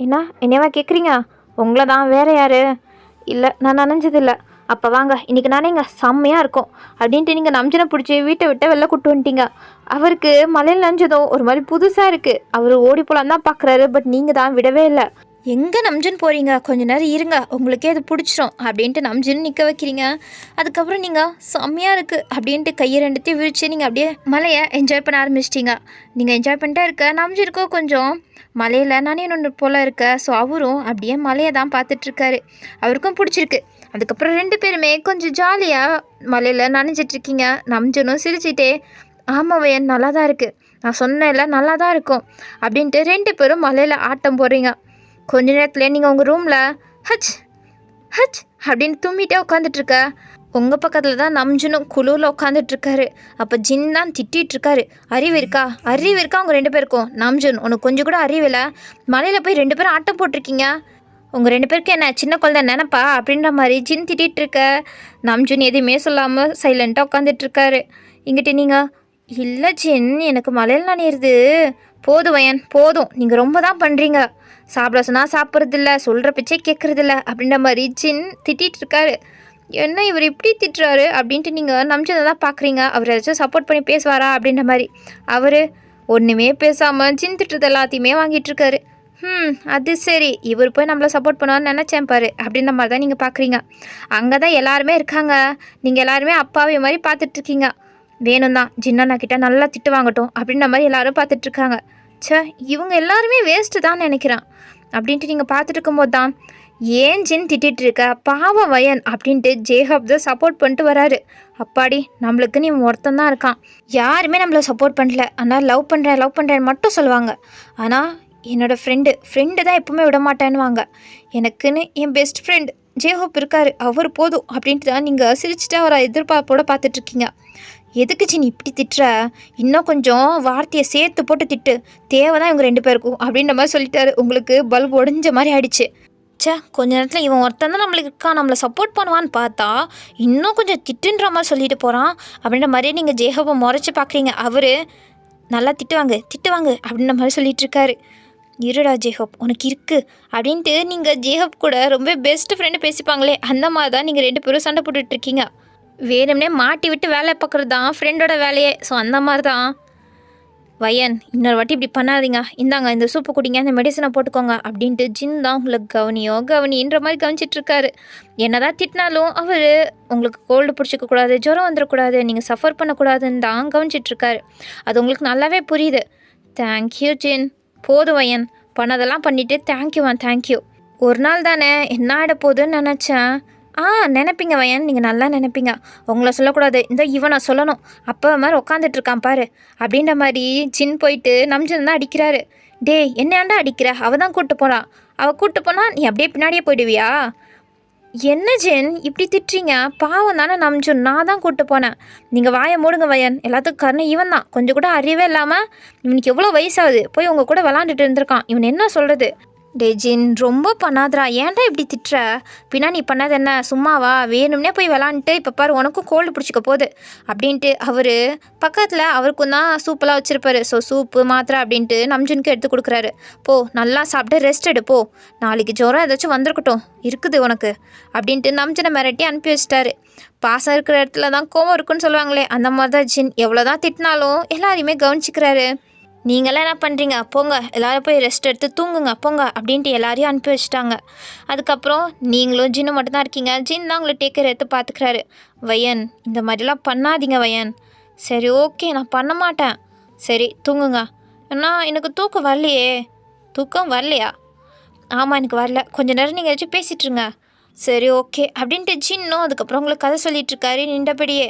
என்ன என்னவா கேட்குறீங்க? உங்களை தான், வேறு யார்? இல்லை நான் நனைஞ்சதில்லை. அப்போ வாங்க இன்றைக்கி நனைங்க, செம்மையாக இருக்கும் அப்படின்ட்டு நீங்கள் நம்ஜனை பிடிச்சி வீட்டை விட்டு வெளில கூட்டு வந்துட்டீங்க. அவருக்கு மலையில் நனைஞ்சதும் ஒரு மாதிரி புதுசாக இருக்குது. அவர் ஓடி போகலான்னு தான் பார்க்குறாரு, பட் நீங்கள் தான் விடவே இல்லை. எங்கே நம்ஜன் போகிறீங்க, கொஞ்ச நேரம் இருங்க, உங்களுக்கே அது பிடிச்சிரும் அப்படின்ட்டு நம்ஜன் நிற்க வைக்கிறீங்க. அதுக்கப்புறம் நீங்கள் செம்மையாக இருக்குது அப்படின்ட்டு கையை 2த்தையும் விரித்து நீங்கள் அப்படியே மலையை என்ஜாய் பண்ண ஆரம்பிச்சிட்டிங்க. நீங்கள் என்ஜாய் பண்ணிட்டே இருக்க நம்ஜனுக்கோ கொஞ்சம் மலையில் நனையணுன்னு போல் இருக்க. ஸோ அவரும் அப்படியே மலையை தான் பார்த்துட்ருக்காரு. அவருக்கும் பிடிச்சிருக்கு. அதுக்கப்புறம் 2 பேருமே கொஞ்சம் ஜாலியாக மலையில் நனைஞ்சிட்ருக்கீங்க. நம்ஜனும் சிரிச்சிட்டே, ஆமாம் வயன் நல்லா தான் இருக்குது, நான் சொன்னேன்ல நல்லா தான் இருக்கும் அப்படின்ட்டு 2 பேரும் மலையில் ஆட்டம் போடுறீங்க. கொஞ்ச நேரத்துலேயே நீங்கள் உங்கள் ரூமில் ஹச் ஹச் அப்படின்னு தும்மிட்டே உட்காந்துட்ருக்க. உங்கள் பக்கத்தில் தான் நம்ஜனும் குழுவில் உட்காந்துட்ருக்காரு. அப்போ ஜின் தான் திட்டிகிட்ருக்காரு, அறிவு இருக்கா அவங்க 2 பேருக்கும்? நம்ஜன் உனக்கு கொஞ்சம் கூட அறிவில்லை, மலையில் போய் 2 பேரும் ஆட்டம் போட்டிருக்கீங்க, உங்கள் 2 பேருக்கு என்ன சின்ன குழந்தை நினைப்பா அப்படின்ற மாதிரி ஜின் திட்டிகிட்ருக்க. நம்ஜன் எதுவுமே சொல்லாமல் சைலண்ட்டாக உட்காந்துட்ருக்காரு. இங்கிட்ட நீங்கள், இல்லை ஜின் எனக்கு மலையில் நனையிறது போதும் வயன் போதும், நீங்கள் ரொம்ப தான் பண்ணுறீங்க, சாப்பிட சொன்னால் சாப்பிட்றதில்ல, சொல்கிற பிச்சை கேட்குறதில்ல அப்படின்ற மாதிரி ஜின் திட்டிகிட்ருக்காரு. என்ன இவர் இப்படி திட்டுறாரு அப்படின்ட்டு நீங்கள் நம்ஜனை தான் பார்க்குறீங்க. அவர் ஏதாச்சும் சப்போர்ட் பண்ணி பேசுவாரா அப்படின்ற மாதிரி. அவர் ஒன்றுமே பேசாமல் ஜின் திட்டுறது எல்லாத்தையுமே வாங்கிட்டுருக்காரு. அது சரி, இவர் போய் நம்மளை சப்போர்ட் பண்ணுவான்னு நினச்சேன் பாரு அப்படின்ற மாதிரி தான் நீங்கள் பார்க்குறீங்க. அங்கே தான் எல்லாருமே இருக்காங்க, நீங்கள் எல்லாருமே அப்பாவே மாதிரி பார்த்துட்ருக்கீங்க. வேணும் தான் ஜின்னா கிட்ட நல்லா திட்டு வாங்கட்டும் அப்படின்ற மாதிரி எல்லோரும் பார்த்துட்ருக்காங்க. இவங்க எல்லாருமே வேஸ்ட்டு தான் நினைக்கிறான் அப்படின்ட்டு நீங்கள் பார்த்துட்டு இருக்கும்போது தான், ஏன் ஜின் திட்டிகிட்டு இருக்க பாவம் வயன் அப்படின்ட்டு ஜேஹப் தான் சப்போர்ட் பண்ணிட்டு வராரு. அப்பாடி நம்மளுக்கு நீ ஒருத்தன் தான் இருக்கான், யாருமே நம்மளை சப்போர்ட் பண்ணல, ஆனால் லவ் பண்ணுறேன்னு மட்டும் சொல்லுவாங்க. ஆனால் என்னோடய ஃப்ரெண்டு தான் எப்பவுமே விட மாட்டேன்னுவாங்க. எனக்குன்னு என் பெஸ்ட் ஃப்ரெண்ட் ஜேஹப் இருக்கார், அவர் போதும் அப்படின்ட்டு தான் நீங்கள் சிரிச்சுட்டு அவரை எதிர்பார்ப்போட பார்த்துட்ருக்கீங்க. எதுக்கு ஜின் இப்படி திட்டுற, இன்னும் கொஞ்சம் வார்த்தையை சேர்த்து போட்டு திட்டு, தேவை தான் இவங்க 2 பேருக்கும் அப்படின்ற மாதிரி சொல்லிட்டாரு. உங்களுக்கு பல்பு உடஞ்ச மாதிரி ஆயிடுச்சு. கொஞ்ச நேரத்தில் இவன் ஒருத்தன் தான் நம்மளுக்கு இருக்கான், நம்மளை சப்போர்ட் பண்ணுவான்னு பார்த்தா இன்னும் கொஞ்சம் திட்டுன்ற மாதிரி சொல்லிட்டு போகிறான் அப்படின்ற மாதிரியே நீங்கள் ஜேஹப்பை முறைச்சி பார்க்குறீங்க. அவர் நல்லா திட்டுவாங்க அப்படின்ற மாதிரி சொல்லிட்டு இருக்காரு. இருடா ஜேஹப் உனக்கு இருக்குது அப்படின்ட்டு நீங்கள் ஜேஹப் கூட ரொம்ப பெஸ்ட் ஃப்ரெண்டு பேசிப்பாங்களே அந்த மாதிரி தான் நீங்கள் 2 பேரும் சண்டை போட்டுட்ருக்கீங்க. வேணும்னே மாட்டி விட்டு வேலை பார்க்குறது தான் ஃப்ரெண்டோட வேலையே. ஸோ அந்த மாதிரி தான். வயன் இன்னொரு வாட்டி இப்படி பண்ணாதீங்க, இந்தாங்க இந்த சூப்பு குடிங்க, இந்த மெடிசனை போட்டுக்கோங்க அப்படின்ட்டு ஜின் தான் உங்களுக்கு கவனின்ற மாதிரி கவனிச்சிட்ருக்காரு. என்ன தான் திட்டினாலும் அவர் உங்களுக்கு கோல்டு பிடிச்சிக்கக்கூடாது, ஜுரம் வந்துடக்கூடாது, நீங்கள் சஃபர் பண்ணக்கூடாதுன்னு தான் கவனிச்சிட்ருக்காரு. அது உங்களுக்கு நல்லாவே புரியுது. தேங்க்யூ ஜின். போதும் வயன், பண்ணதெல்லாம் பண்ணிவிட்டு தேங்க்யூ. ஒரு நாள் தானே என்ன ஆகிட போகுதுன்னு நினச்சேன். நினைப்பீங்க வயன், நீங்கள் நல்லா நினைப்பீங்க. உங்களை சொல்லக்கூடாது, இந்த இவனை சொல்லணும். அப்போ மாதிரி உட்காந்துட்ருக்கான் பாரு அப்படின்ற மாதிரி ஜின் போயிட்டு நம்ஜன் தான் அடிக்கிறாரு. டேய் என்னையாண்டா அடிக்கிற, அவள் தான் கூப்பிட்டு போனான். அவள் கூப்பிட்டு போனால் நீ அப்படியே பின்னாடியே போயிடுவியா? என்ன ஜென் இப்படி திட்டுறீங்க? பாவம் தானே நம்ஜுன், நான் தான் கூப்பிட்டு போனேன். நீங்கள் வாயை மூடுங்க வயன், எல்லாத்துக்கும் காரணம் இவன் தான். கொஞ்சம் கூட அறிவே இல்லாமல் இவனுக்கு எவ்வளோ வயசாகுது, போய் உங்கள் கூட விளாண்டுட்டு இருந்திருக்கான். இவன் என்ன சொல்கிறது? டே ஜின் ரொம்ப பண்ணாதரா, ஏன்டா இப்படி திட்டுற? பின்னா நீ பண்ணது என்ன சும்மாவா? வேணும்னே போய் விளாண்டுட்டு இப்போ பாரு உனக்கும் கோல்டு பிடிச்சிக்க போகுது அப்படின்ட்டு அவர் பக்கத்தில் அவருக்கும் தான் சூப்பெல்லாம் வச்சுருப்பாரு. ஸோ சூப்பு மாத்திரை அப்படின்ட்டு நம்ஜுனுக்கு எடுத்து கொடுக்குறாரு. போ நல்லா சாப்பிட்டு ரெஸ்ட் எடுப்போ, நாளைக்கு ஜுரம் ஏதாச்சும் வந்திருக்கட்டும் இருக்குது உனக்கு அப்படின்ட்டு நம்ஜனை மிரட்டி அனுப்பி வச்சிட்டாரு. பாசம் இருக்கிற இடத்துல தான் கோவம் இருக்குன்னு சொல்லுவாங்களே, அந்த மாதிரி தான் ஜின் எவ்வளோ தான் திட்டினாலும் எல்லாரையுமே கவனிச்சிக்கிறாரு. நீங்களாம் என்ன பண்ணுறீங்க, போங்க எல்லோரும் போய் ரெஸ்ட் எடுத்து தூங்குங்க போங்க அப்படின்ட்டு எல்லாரையும் அனுப்பி வச்சுட்டாங்க. அதுக்கப்புறம் நீங்களும் ஜின்னு மட்டும்தான் இருக்கீங்க. ஜின் தான் உங்களை டேக்கர் எடுத்து பார்த்துக்கிறாரு. வயன் இந்த மாதிரிலாம் பண்ணாதீங்க வயன். சரி ஓகே நான் பண்ண மாட்டேன். சரி தூங்குங்க. ஏன்னா எனக்கு தூக்கம் வரலையே. தூக்கம் வரலையா? ஆமாம் எனக்கு வரல. கொஞ்ச நேரம் நீங்கள் ஏதாச்சும் பேசிகிட்ருங்க. சரி ஓகே அப்படின்ட்டு ஜின்னும் அதுக்கப்புறம் உங்களுக்கு கதை சொல்லிகிட்ருக்காரு நின்றபடியே.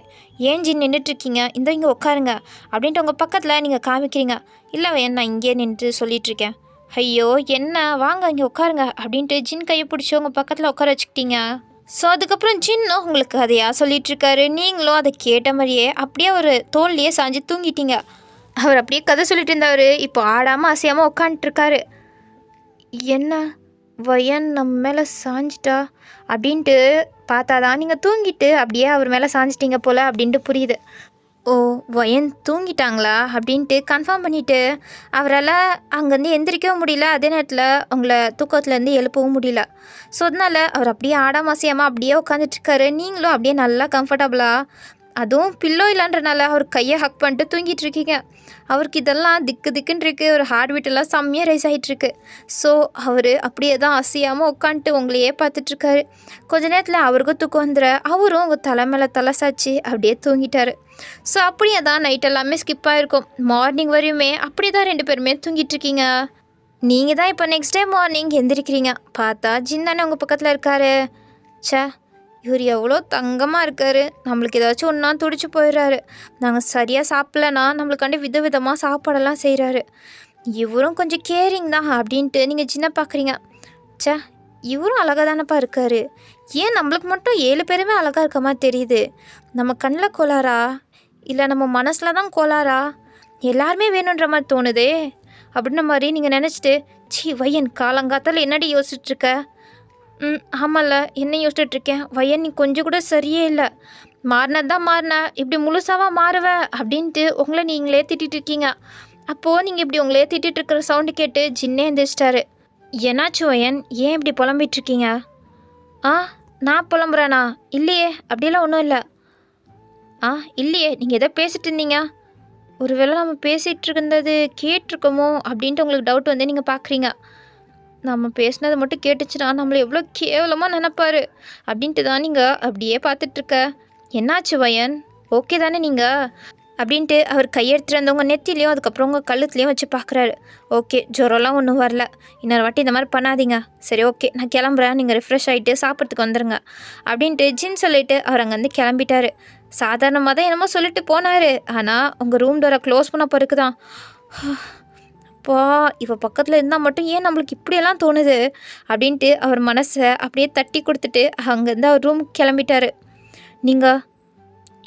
ஏன் ஜின் நின்றுட்டுருக்கீங்க, இந்த இங்கே உட்காருங்க அப்படின்ட்டு உங்கள் பக்கத்தில் நீங்கள் காமிக்கிறீங்க. இல்லை வயன் நான் இங்கேயே நின்று சொல்லிகிட்ருக்கேன். ஐயோ என்ன, வாங்க இங்கே உட்காருங்க அப்படின்ட்டு ஜின் கையை பிடிச்சி உங்கள் பக்கத்தில் உட்கார வச்சுக்கிட்டீங்க. ஸோ அதுக்கப்புறம் ஜின்னும் உங்களுக்கு கதையாக சொல்லிகிட்ருக்காரு. நீங்களும் அதை கேட்ட மாதிரியே அப்படியே ஒரு தோல்லையே சாஞ்சு தூங்கிட்டீங்க. அவர் அப்படியே கதை சொல்லிட்டு இருந்தவர் இப்போ ஆடாமல் அசையாமல் உட்காந்துட்ருக்காரு. என்ன வயன் நம்ம மேலே சாஞ்சிட்டா அப்படின்ட்டு பார்த்தா தான் நீங்கள் தூங்கிட்டு அப்படியே அவர் மேலே சாஞ்சிட்டிங்க போல் அப்படின்ட்டு புரியுது. ஓ வயன் தூங்கிட்டாங்களா அப்படின்ட்டு கன்ஃபார்ம் பண்ணிவிட்டு அவரால் அங்கேருந்து எந்திரிக்கவும் முடியல, அதே நேரத்தில் அவங்கள தூக்கத்துலேருந்து எழுப்பவும் முடியல. ஸோ அதனால் அவர் அப்படியே ஆடாமசியாமல் அப்படியே உட்காந்துட்ருக்காரு. நீங்களும் அப்படியே நல்லா கம்ஃபர்டபுளாக, அதுவும் பில்லோ இல்லைன்றனால அவர் கையை ஹக் பண்ணிட்டு தூங்கிட்டு இருக்கீங்க. அவருக்கு இதெல்லாம் திக்குன்னு இருக்குது. ஒரு ஹார்ட் பீட்டெல்லாம் செம்மையாக ரைஸ் ஆகிட்டுருக்கு. ஸோ அவர் அப்படியே தான் அசையாமல் உட்காந்துட்டு உங்களையே பார்த்துட்ருக்காரு. கொஞ்ச நேரத்தில் அவருக்கும் தூக்கம் வந்துட அவரும் உங்கள் தலை மேலே தலை சாய்ச்சி அப்படியே தூங்கிட்டார். ஸோ அப்படியே தான் நைட் எல்லாமே ஸ்கிப் ஆகிருக்கும். மார்னிங் வரையுமே அப்படி தான் 2 பேருமே தூங்கிட்டுருக்கீங்க. நீங்கள் தான் இப்போ நெக்ஸ்ட் டே மார்னிங் எந்திரிக்கிறீங்க. பார்த்தா ஜின் தானே உங்கள் பக்கத்தில் இருக்காரு. இவர் எவ்வளோ தங்கமாக இருக்கார், நம்மளுக்கு ஏதாச்சும் ஒன்றா துடிச்சு போயிடுறாரு. நாங்கள் சரியாக சாப்பிட்லன்னா நம்மளுக்காண்டி விதவிதமாக சாப்பாடெல்லாம் செய்கிறாரு. இவரும் கொஞ்சம் கேரிங் தான் அப்படின்ட்டு நீங்கள் சின்ன பார்க்குறீங்க. இவரும் அழகாக தானேப்பா இருக்கார். ஏன் நம்மளுக்கு மட்டும் 7 பேருமே அழகாக இருக்க மாதிரி தெரியுது? நம்ம கண்ணில் கோளாரா இல்லை நம்ம மனசில் தான் கோளாரா? எல்லாருமே வேணுன்ற மாதிரி தோணுதே அப்படின்ன மாதிரி நீங்கள் நினச்சிட்டு வயன் காலங்காத்தால் என்னடி யோசிச்சுட்ருக்க? ஆமாம்ல என்ன யோசிச்சுட்ருக்கேன். வயன் நீ கொஞ்சம் கூட சரியே இல்லை, மாறினதான் மாறின, இப்படி முழுசாவா மாறுவ அப்படின்ட்டு உங்களை நீங்களே திட்டிகிட்ருக்கீங்க. அப்போது நீங்கள் இப்படி உங்களே திட்டிகிட்ருக்கிற சவுண்டு கேட்டு ஜின்னே எந்திரிச்சிட்டாரு. என்னாச்சு வயன், ஏன் இப்படி புலம்பிகிட்ருக்கீங்க? நான் புலம்புறேனா? இல்லையே அப்படியெல்லாம் ஒன்றும் இல்லை. இல்லையே நீங்கள் எதோ பேசிகிட்டு இருந்தீங்க. ஒருவேளை நம்ம பேசிகிட்டு இருந்தது கேட்டிருக்கோமோ அப்படின்ட்டு உங்களுக்கு டவுட் வந்து நீங்கள் பார்க்குறீங்க. நம்ம பேசினதை மட்டும் கேட்டுச்சுன்னா நம்மளை எவ்வளோ கேவலமாக நினைப்பார் அப்படின்ட்டு தான் நீங்கள் அப்படியே பார்த்துட்ருக்க. என்னாச்சு வயன், ஓகே தானே நீங்கள் அப்படின்ட்டு அவர் கையெடுத்துட்டு வந்தவங்க நெத்திலையும் அதுக்கப்புறம் உங்கள் கழுத்துலையும் வச்சு பார்க்குறாரு. ஓகே ஜுரம்லாம் ஒன்றும் வரல, இன்னொரு வாட்டி இந்த மாதிரி பண்ணாதீங்க. சரி ஓகே நான் கிளம்புறேன், நீங்கள் ரிஃப்ரெஷ் ஆகிட்டு சாப்பிட்றதுக்கு வந்துடுங்க அப்படின்ட்டு ஜின் சொல்லிவிட்டு அவர் அங்கேருந்து கிளம்பிட்டார். சாதாரணமாக தான் என்னமோ சொல்லிட்டு போனார். ஆனால் உங்கள் ரூம் டோரை க்ளோஸ் பண்ண பிறகு தான் இவ பக்கத்தில் இருந்தால் மட்டும் ஏன் நம்மளுக்கு இப்படியெல்லாம் தோணுது அப்படின்ட்டு அவர் மனசை அப்படியே தட்டி கொடுத்துட்டு அங்கேருந்து அவர் ரூம் கிளம்பிட்டாரு. நீங்கள்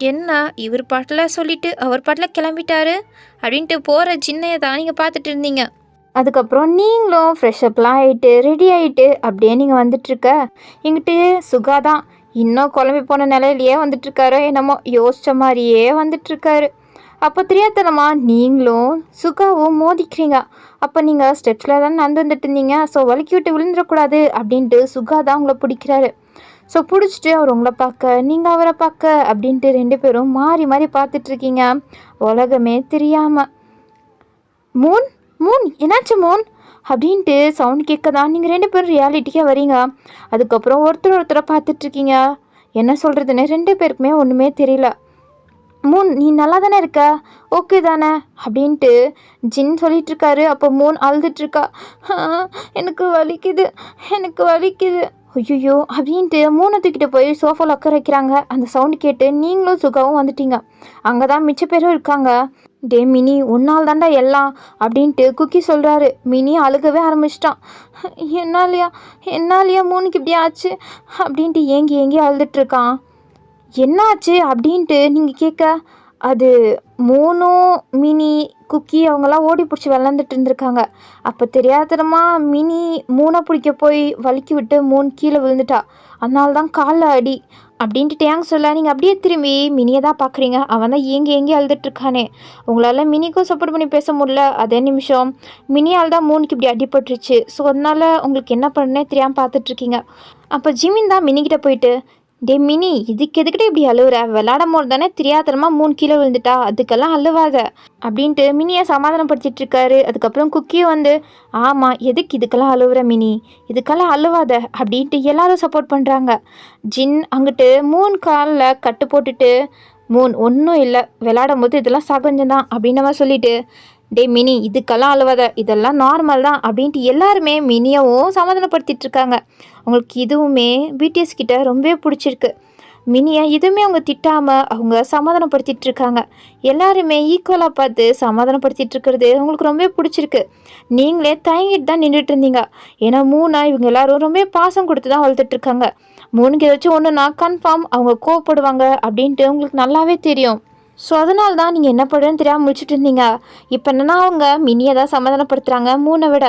என்ன இவர் பாட்டில் சொல்லிவிட்டு அவர் பாட்டில் கிளம்பிட்டாரு அப்படின்ட்டு போகிற சின்னையை தான் நீங்கள் பார்த்துட்டு இருந்தீங்க. அதுக்கப்புறம் நீங்களும் ஃப்ரெஷ்அப்லாம் ஆகிட்டு ரெடி ஆகிட்டு அப்படியே நீங்கள் வந்துட்டுருக்க. எங்கிட்ட சுகா தான் இன்னும் குழம்பி போன நிலையிலையே வந்துட்டுருக்காரோ என்னமோ, யோசித்த மாதிரியே வந்துட்டுருக்காரு. அப்போ தெரியாதனமா நீங்களும் சுகாவும் மோதிக்கிறீங்க. அப்போ நீங்கள் ஸ்டெப்ஸில் தான் நடந்து வந்துட்டு இருந்தீங்க. ஸோ வழுக்கி விட்டு விழுந்துடக்கூடாது அப்படின்ட்டு சுகா தான் உங்களை பிடிக்கிறாரு. ஸோ பிடிச்சிட்டு அவர் உங்களை பார்க்க நீங்கள் அவரை பார்க்க அப்படின்ட்டு 2 பேரும் மாறி மாறி பார்த்துட்ருக்கீங்க உலகமே தெரியாமல். மூன் மூன் என்னாச்சு மூன் அப்படின்ட்டு சவுண்ட் கேட்க தான் நீங்கள் 2 பேரும் ரியாலிட்டிக்காக வரீங்க. அதுக்கப்புறம் ஒருத்தரை பார்த்துட்ருக்கீங்க. என்ன சொல்கிறதுன்னு 2 பேருக்குமே ஒன்றுமே தெரியல. மூன் நீ நல்லா தானே இருக்க, ஓகே தானே அப்படின்ட்டு ஜின் சொல்லிகிட்ருக்காரு. அப்போ மூன் அழுதுட்ருக்கா. எனக்கு வலிக்குது எனக்கு வலிக்குது ஐயோ அப்படின்ட்டு மூணை தூக்கிட்டு போய் சோஃபாவில் உட்கார வைக்கிறாங்க. அந்த சவுண்டு கேட்டு நீங்களும் சுகாவும் வந்துட்டீங்க. அங்கே தான் மிச்ச பேரும் இருக்காங்க. டே மினி உன்னால் தாண்டா எல்லாம் அப்படின்ட்டு குக்கி சொல்கிறாரு. மினி அழுகவே ஆரம்பிச்சிட்டான். என்னாலியா மூணுக்கு இப்படி ஆச்சு அப்படின்ட்டு ஏங்கி அழுதுட்ருக்கான். என்னாச்சு அப்படின்ட்டு நீங்கள் கேட்க, அது மூணும் மினி குக்கி அவங்களாம் ஓடி பிடிச்சி விளாண்டுட்டு இருந்திருக்காங்க. அப்போ தெரியாதனமா மினி மூணை பிடிக்க போய் வலிக்கி விட்டு மூணு கீழே விழுந்துட்டா. அதனால தான் காலில் அடி அப்படின்ட்டு டேங் சொல்ல நீங்கள் அப்படியே திரும்பி மினியை தான் பார்க்குறீங்க. அவன் தான் ஏங்கி அழுதுட்ருக்கானே. உங்களால் மினிக்கும் சப்போர்ட் பண்ணி பேச முடியல. அதே நிமிஷம் மினியால் தான் மூணுக்கு இப்படி அடிபட்டுருச்சு. ஸோ அதனால் உங்களுக்கு என்ன பண்ணுன்னே தெரியாமல் பார்த்துட்ருக்கீங்க. அப்போ ஜிமின் தான் மினிக்கிட்ட போயிட்டு, டே மினி இதுக்கு எதுக்கிட்ட இப்படி அழுவுற, விளாடும் போது தானே தெரியாதனமா 3 கீழே விழுந்துட்டா, அதுக்கெல்லாம் அழுவாத அப்படின்ட்டு மினியை சமாதானப்படுத்திட்டு இருக்காரு. அதுக்கப்புறம் குக்கியும் வந்து, ஆமாம் எதுக்கு இதுக்கெல்லாம் அழுவுற மினி, இதுக்கெல்லாம் அழுவாத அப்படின்ட்டு எல்லாரும் சப்போர்ட் பண்ணுறாங்க. ஜின் அங்கிட்டு 3 காலில் கட்டு போட்டுட்டு, ஒன்றும் இல்லை விளாடும் போது இதெல்லாம் சகஜம்தான் அப்படின்னு சொல்லிட்டு, டே மினி இதுக்கெல்லாம் அழுவாத, இதெல்லாம் நார்மல் தான் அப்படின்ட்டு எல்லாருமே மினியவும் சமாதானப்படுத்திட்டு இருக்காங்க. உங்களுக்கு இதுவுமே பிடிஎஸ் கிட்ட ரொம்பவே பிடிச்சிருக்கு. மினியை இதுவுமே அவங்க திட்டாமல் அவங்க சமாதானப்படுத்திட்டு இருக்காங்க. எல்லாருமே ஈக்குவலாக பார்த்து சமாதானப்படுத்திட்டு இருக்கிறது உங்களுக்கு ரொம்பவே பிடிச்சிருக்கு. நீங்களே தயங்கிட்டு தான் நின்றுட்டு இருந்தீங்க. ஏன்னா இவங்க எல்லாரும் ரொம்ப பாசம் கொடுத்து தான் வளர்த்துட்ருக்காங்க. மூணுக்கு ஏதாச்சும் ஒன்றுனா கன்ஃபார்ம் அவங்க கோவப்படுவாங்க அப்படின்ட்டு உங்களுக்கு நல்லாவே தெரியும். ஸோ அதனால தான் நீங்கள் என்ன பண்ணுறதுன்னு தெரியாமல் முடிச்சுட்டு இருந்தீங்க. இப்போ என்னென்னா அவங்க மினியை தான் சமாதானப்படுத்துகிறாங்க மூணை விட.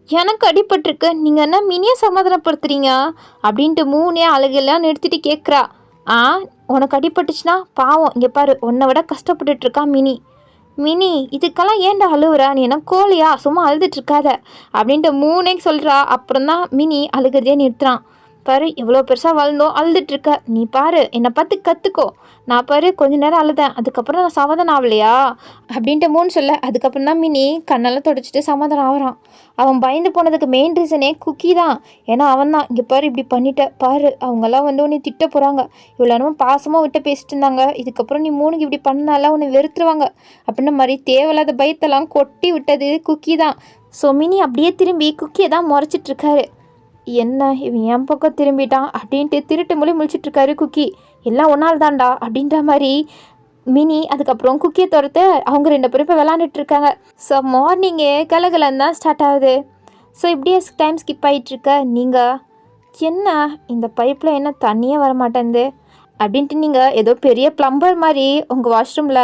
எனக்கு அடிபட்டிருக்கு, நீங்கள் என்ன மினியை சமாதானப்படுத்துறீங்க அப்படின்ட்டு மூணே அழுகெல்லாம் நிறுத்திட்டு கேட்குறா. உனக்கு அடிபட்டுச்சுன்னா பாவம் இங்கே பாரு, உன்னை விட கஷ்டப்பட்டுட்ருக்கா மினி இதுக்கெல்லாம் ஏன்டா அழுவுற, நீ என்ன கோழியா, சும்மா அழுதுட்ருக்காத அப்படின்ட்டு மூணே சொல்கிறா. அப்புறம் தான் மினி அழுகிறதே நிறுத்துறான். பாரு எவ்வளோ பெருசாக வளர்ந்தோம் அழுதுட்ருக்க, நீ பாரு என்னை பார்த்து கற்றுக்கோ, நான் பாரு கொஞ்ச நேரம் அழுதேன் அதுக்கப்புறம் நான் சமாதானம் ஆகலையா அப்படின்ட்டு சொல்ல. அதுக்கப்புறம் தான் மினி கண்ணெல்லாம் தொடச்சிட்டு சமாதானம் ஆகிறான். அவன் பயந்து போனதுக்கு மெயின் ரீசனே குக்கி தான். ஏன்னா அவன் தான் இங்கே பாரு இப்படி பண்ணிட்ட பாரு, அவங்கெல்லாம் வந்து உன்னை திட்ட போகிறாங்க, இவ்வளோ நேரமும் பாசமாக விட்டு பேசிட்டு இருந்தாங்க, இதுக்கப்புறம் நீ மூணுக்கு இப்படி பண்ணால உன்னை வெறுத்துருவாங்க அப்படின்ன மாதிரி தேவையில்லாத பயத்தெல்லாம் கொட்டி விட்டது குக்கி தான். ஸோ மினி அப்படியே திரும்பி குக்கியை தான் முறைச்சிட்ருக்காரு. என்ன இவன் என் பக்கம் திரும்பிட்டான் அப்படின்ட்டு திருட்டு மொழி முழிச்சிட்ருக்காரு குக்கி. எல்லாம் ஒன்றால் தான்டா அப்படின்ற மாதிரி மினி அதுக்கப்புறம் குக்கியை துரத்து அவங்க 2 பேரும் இப்போ விளாண்டுட்ருக்காங்க. ஸோ மார்னிங்கே கலகலன்னு தான் ஸ்டார்ட் ஆகுது. ஸோ இப்படியே டைம் ஸ்கிப் ஆகிட்டுருக்க. நீங்கள் என்ன இந்த பைப்பில் என்ன தண்ணியே வர மாட்டேங்குது அப்படின்ட்டு நீங்கள் ஏதோ பெரிய ப்ளம்பர் மாதிரி உங்கள் வாஷ்ரூமில்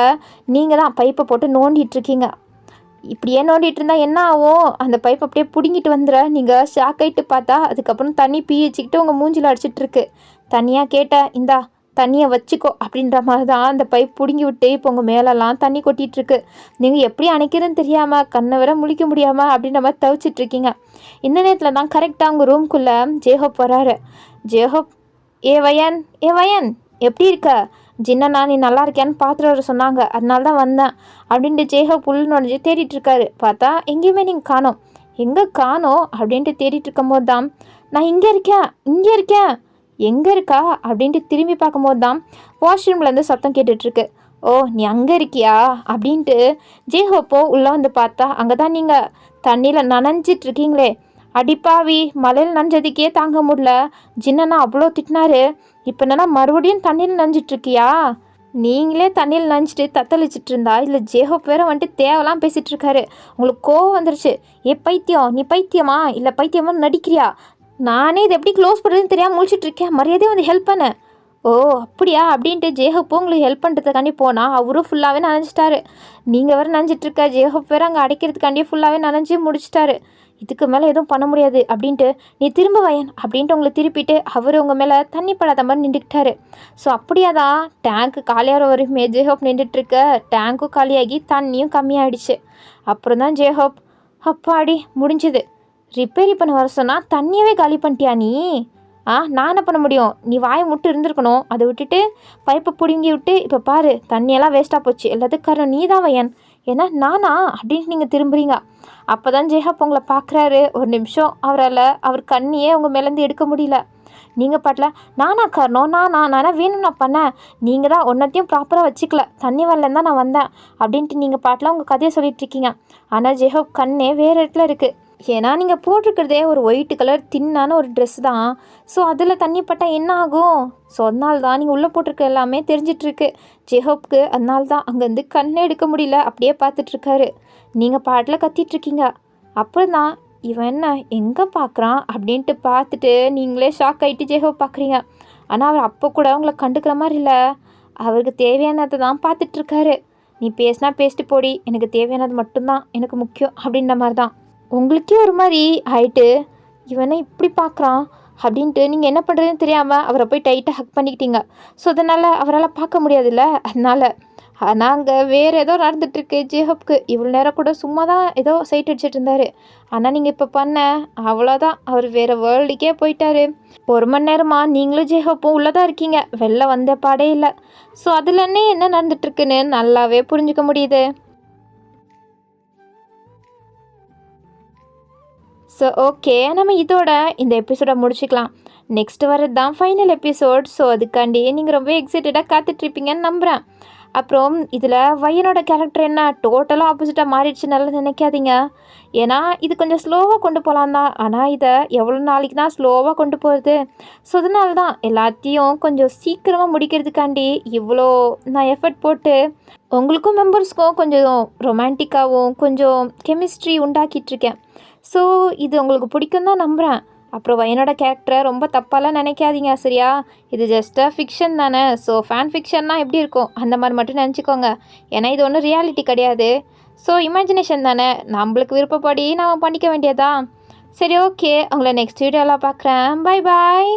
நீங்கள் தான் பைப்பை போட்டு நோண்டிகிட்ருக்கீங்க. இப்படியே நோண்டிகிட்டு இருந்தால் என்ன ஆகும், அந்த பைப் அப்படியே பிடுங்கிட்டு வந்துட. நீங்கள் ஷாக் ஆகிட்டு பார்த்தா அதுக்கப்புறம் தண்ணி பீச்சிக்கிட்டு உங்கள் மூஞ்சில் அடிச்சிட்ருக்கு. தண்ணியாக கேட்ட இந்தா தண்ணியை வச்சுக்கோ அப்படின்ற மாதிரி தான் அந்த பைப் பிடுங்கி விட்டு இப்போ உங்கள் மேலெல்லாம் தண்ணி கொட்டிகிட்ருக்கு. நீங்கள் எப்படி அணைக்கிறதுன்னு தெரியாமல் கண்ணை வர முழிக்க முடியாமல் அப்படின்ற மாதிரி தவிச்சிட்ருக்கீங்க. இந்த நேரத்தில் தான் கரெக்டாக உங்கள் ரூம்குள்ளே ஜேஹோப் வராரு. ஜேஹோப், ஏ வயன் எப்படி இருக்க, ஜின்னண்ணா நீ நல்லா இருக்கியான்னு பார்த்துட்டு வர சொன்னாங்க, அதனால தான் வந்தேன் அப்படின்ட்டு ஜேஹோப் உள்ள நுழைஞ்சு தேடிட்டுருக்காரு. பார்த்தா எங்கேயுமே நீங்கள் காணோம். எங்கே காணோம் அப்படின்ட்டு தேடிட்டு இருக்கும்போது தான் நான் இங்கே இருக்கேன் எங்கே இருக்கா அப்படின்ட்டு திரும்பி பார்க்கும்போது தான் வாஷ்ரூம்லேருந்து சத்தம் கேட்டுட்ருக்கு. ஓ நீ அங்கே இருக்கியா அப்படின்ட்டு ஜேஹோப்போ உள்ளே வந்து பார்த்தா அங்கே தான் நீங்கள் தண்ணியில் நனைஞ்சிட்ருக்கீங்களே. அடிப்பாவி, மலையில் நனைஞ்சதுக்கே தாங்க முடியல, ஜின்னண்ணா அவ்வளோ திட்டினாரு, இப்போ என்னன்னா மறுபடியும் தண்ணியில் நனைஞ்சிட்ருக்கியா, நீங்களே தண்ணியில் நனைஞ்சிட்டு தத்தளிச்சிட்டு இருந்தா இல்லை ஜேஹோப் வேற வந்துட்டு தேவைலாம் பேசிகிட்ருக்காரு. உங்களுக்கு கோவம் வந்துருச்சு. பைத்தியம், நீ பைத்தியமா இல்லை பைத்தியமாக நடிக்கிறியா, நானே இதை எப்படி க்ளோஸ் பண்ணுறதுன்னு தெரியாமல் முழிச்சிட்ருக்கேன், மரியாதையே வந்து ஹெல்ப் பண்ண. ஓ அப்படியா அப்படின்ட்டு ஜேஹோப்பும் உங்களுக்கு ஹெல்ப் பண்ணுறதுக்காண்டி போனால் அவரும் ஃபுல்லாகவே நனைஞ்சிட்டாரு. நீங்கள் வேறு நனைஞ்சிட்ருக்க, ஜேஹோப் வேறு அங்கே அடைக்கிறதுக்காண்டியே ஃபுல்லாகவே நனைஞ்சி முடிச்சிட்டாரு. இதுக்கு மேலே எதுவும் பண்ண முடியாது அப்படின்ட்டு நீ திரும்ப வயன் அப்படின்ட்டு உங்களை திருப்பிட்டு அவர் உங்கள் மேலே தண்ணி படாத மாதிரி நின்றுக்கிட்டாரு. ஸோ அப்படியே தான் டேங்க்கு காலியாகிற வரைக்குமே ஜேஹோப் நின்றுட்டுருக்க டேங்க்கும் காலியாகி தண்ணியும் கம்மியாகிடுச்சு. அப்புறம் தான் ஜேஹோப் அப்பாடி முடிஞ்சுது, ரிப்பேரி பண்ண வர சொன்னால் தண்ணியவே காலி பண்ணிட்டியா நீ? நான் என்ன பண்ண முடியும்? நீ வாயை முட்டு இருந்திருக்கணும். அதை விட்டுட்டு பைப்பை பிடுங்கி விட்டு இப்போ பாரு தண்ணியெல்லாம் வேஸ்ட்டாக போச்சு. எல்லாத்துக்கும் காரணம் நீ தான் வயன். ஏன்னா நானா அப்படின்ட்டு நீங்கள் திரும்புறீங்க. அப்போ தான் ஜேஹப் உங்களை பார்க்குறாரு. ஒரு நிமிஷம் அவரால் அவர் கண்ணியே உங்கள் மேலேருந்து எடுக்க முடியல. நீங்கள் பாட்டில் நானா காரணம் நானா வேணும் நான் பண்ணேன், நீங்கள் தான் ஒன்றத்தையும் ப்ராப்பராக வச்சுக்கல, தண்ணி வரலன்னு தான் நான் வந்தேன் அப்படின்ட்டு நீங்கள் பாட்டில் உங்கள் கதையை சொல்லிகிட்ருக்கீங்க. ஆனால் ஜேஹப் கண்ணே வேறு இடத்துல இருக்குது. ஏன்னா நீங்கள் போட்டிருக்கிறதே ஒரு ஒயிட் கலர் தின்னான ஒரு ட்ரெஸ் தான். ஸோ அதில் தண்ணி பட்டால் என்ன ஆகும்? ஸோ அதனால தான் நீங்கள் உள்ளே போட்டிருக்க எல்லாமே தெரிஞ்சிட்ருக்கு ஜேஹோப்க்கு. அதனால தான் அங்கேருந்து கண்ணே எடுக்க முடியல, அப்படியே பார்த்துட்ருக்காரு. நீங்கள் பாட்டில் கத்திட்ருக்கீங்க. அப்புறம் தான் இவன் என்ன எங்கே பார்க்குறான் அப்படின்ட்டு பார்த்துட்டு நீங்களே ஷாக் ஆகிட்டு ஜேஹோப் பார்க்குறீங்க. ஆனால் அவர் அப்போ கூட உங்களை கண்டுக்கிற மாதிரி இல்லை, அவருக்கு தேவையானதை தான் பார்த்துட்ருக்காரு. நீ பேசினா பேசிட்டு போடி, எனக்கு தேவையானது மட்டும்தான் எனக்கு முக்கியம் அப்படின்ற மாதிரி தான். உங்களுக்கே ஒரு மாதிரி ஆயிட்டு இவனை இப்படி பார்க்குறான் அப்படின்ட்டு நீங்கள் என்ன பண்ணுறதுன்னு தெரியாமல் அவரை போய் டைட்டாக ஹக் பண்ணிக்கிட்டீங்க. ஸோ அதனால் அவரால் பார்க்க முடியாதுல்ல, அதனால். ஆனால் அங்கே வேறு ஏதோ நடந்துகிட்ருக்கு ஜேஹப்க்கு. இவ்வளோ நேரம் கூட சும்மா தான் ஏதோ சைட் அடிச்சிட்டு இருந்தார். ஆனால் நீங்கள் இப்போ பண்ண அவ்வளோதான், அவர் வேறு வேர்ல்டுக்கே போயிட்டார். 1 மணி நேரமாக நீங்களும் ஜேஹப்பும் உள்ளே தான் இருக்கீங்க, வெளில வந்த பாடே இல்லை. ஸோ அதுலன்னே என்ன நடந்துகிட்ருக்குன்னு நல்லாவே புரிஞ்சுக்க முடியுது. ஸோ ஓகே, நம்ம இதோட இந்த எபிசோடை முடிச்சுக்கலாம். நெக்ஸ்ட் வரது தான் ஃபைனல் எபிசோட். ஸோ அதுக்காண்டி நீங்கள் ரொம்ப எக்ஸைட்டடாக காத்துட்ருப்பீங்கன்னு நம்புகிறேன். அப்புறம் இதில் வயனோட கேரக்டர் என்ன டோட்டலாக ஆப்போசிட்டாக மாறிடுச்சு நல்லா நினைக்காதீங்க. ஏன்னா இது கொஞ்சம் ஸ்லோவாக கொண்டு போகலாம் தான், ஆனால் இதை எவ்வளோ நாளைக்கு தான் ஸ்லோவாக கொண்டு போகிறது. ஸோ அதனால தான் எல்லாத்தையும் கொஞ்சம் சீக்கிரமாக முடிக்கிறதுக்காண்டி இவ்வளோ நான் எஃபர்ட் போட்டு உங்களுக்கும் மெம்பர்ஸ்க்கும் கொஞ்சம் ரொமான்டிக்காகவும் கொஞ்சம் கெமிஸ்ட்ரி உண்டாக்கிட்டுருக்கேன். ஸோ இது உங்களுக்கு பிடிக்கும் தான் நம்புகிறேன். அப்புறம் வயனோட கேரக்டரை ரொம்ப தப்பாலாம் நினைக்காதீங்க சரியா? இது ஜஸ்ட்டாக ஃபிக்ஷன் தானே. ஸோ ஃபேன் ஃபிக்ஷன்னா எப்படி இருக்கும் அந்த மாதிரி மட்டும் நினச்சிக்கோங்க. ஏன்னா இது ஒன்றும் ரியாலிட்டி கிடையாது. ஸோ இமேஜினேஷன் தானே, நம்மளுக்கு விருப்பப்படி நம்ம பண்ணிக்க வேண்டியதா. சரி ஓகே, உங்களை நெக்ஸ்ட் வீடியோவில் பார்க்குறேன். Bye bye.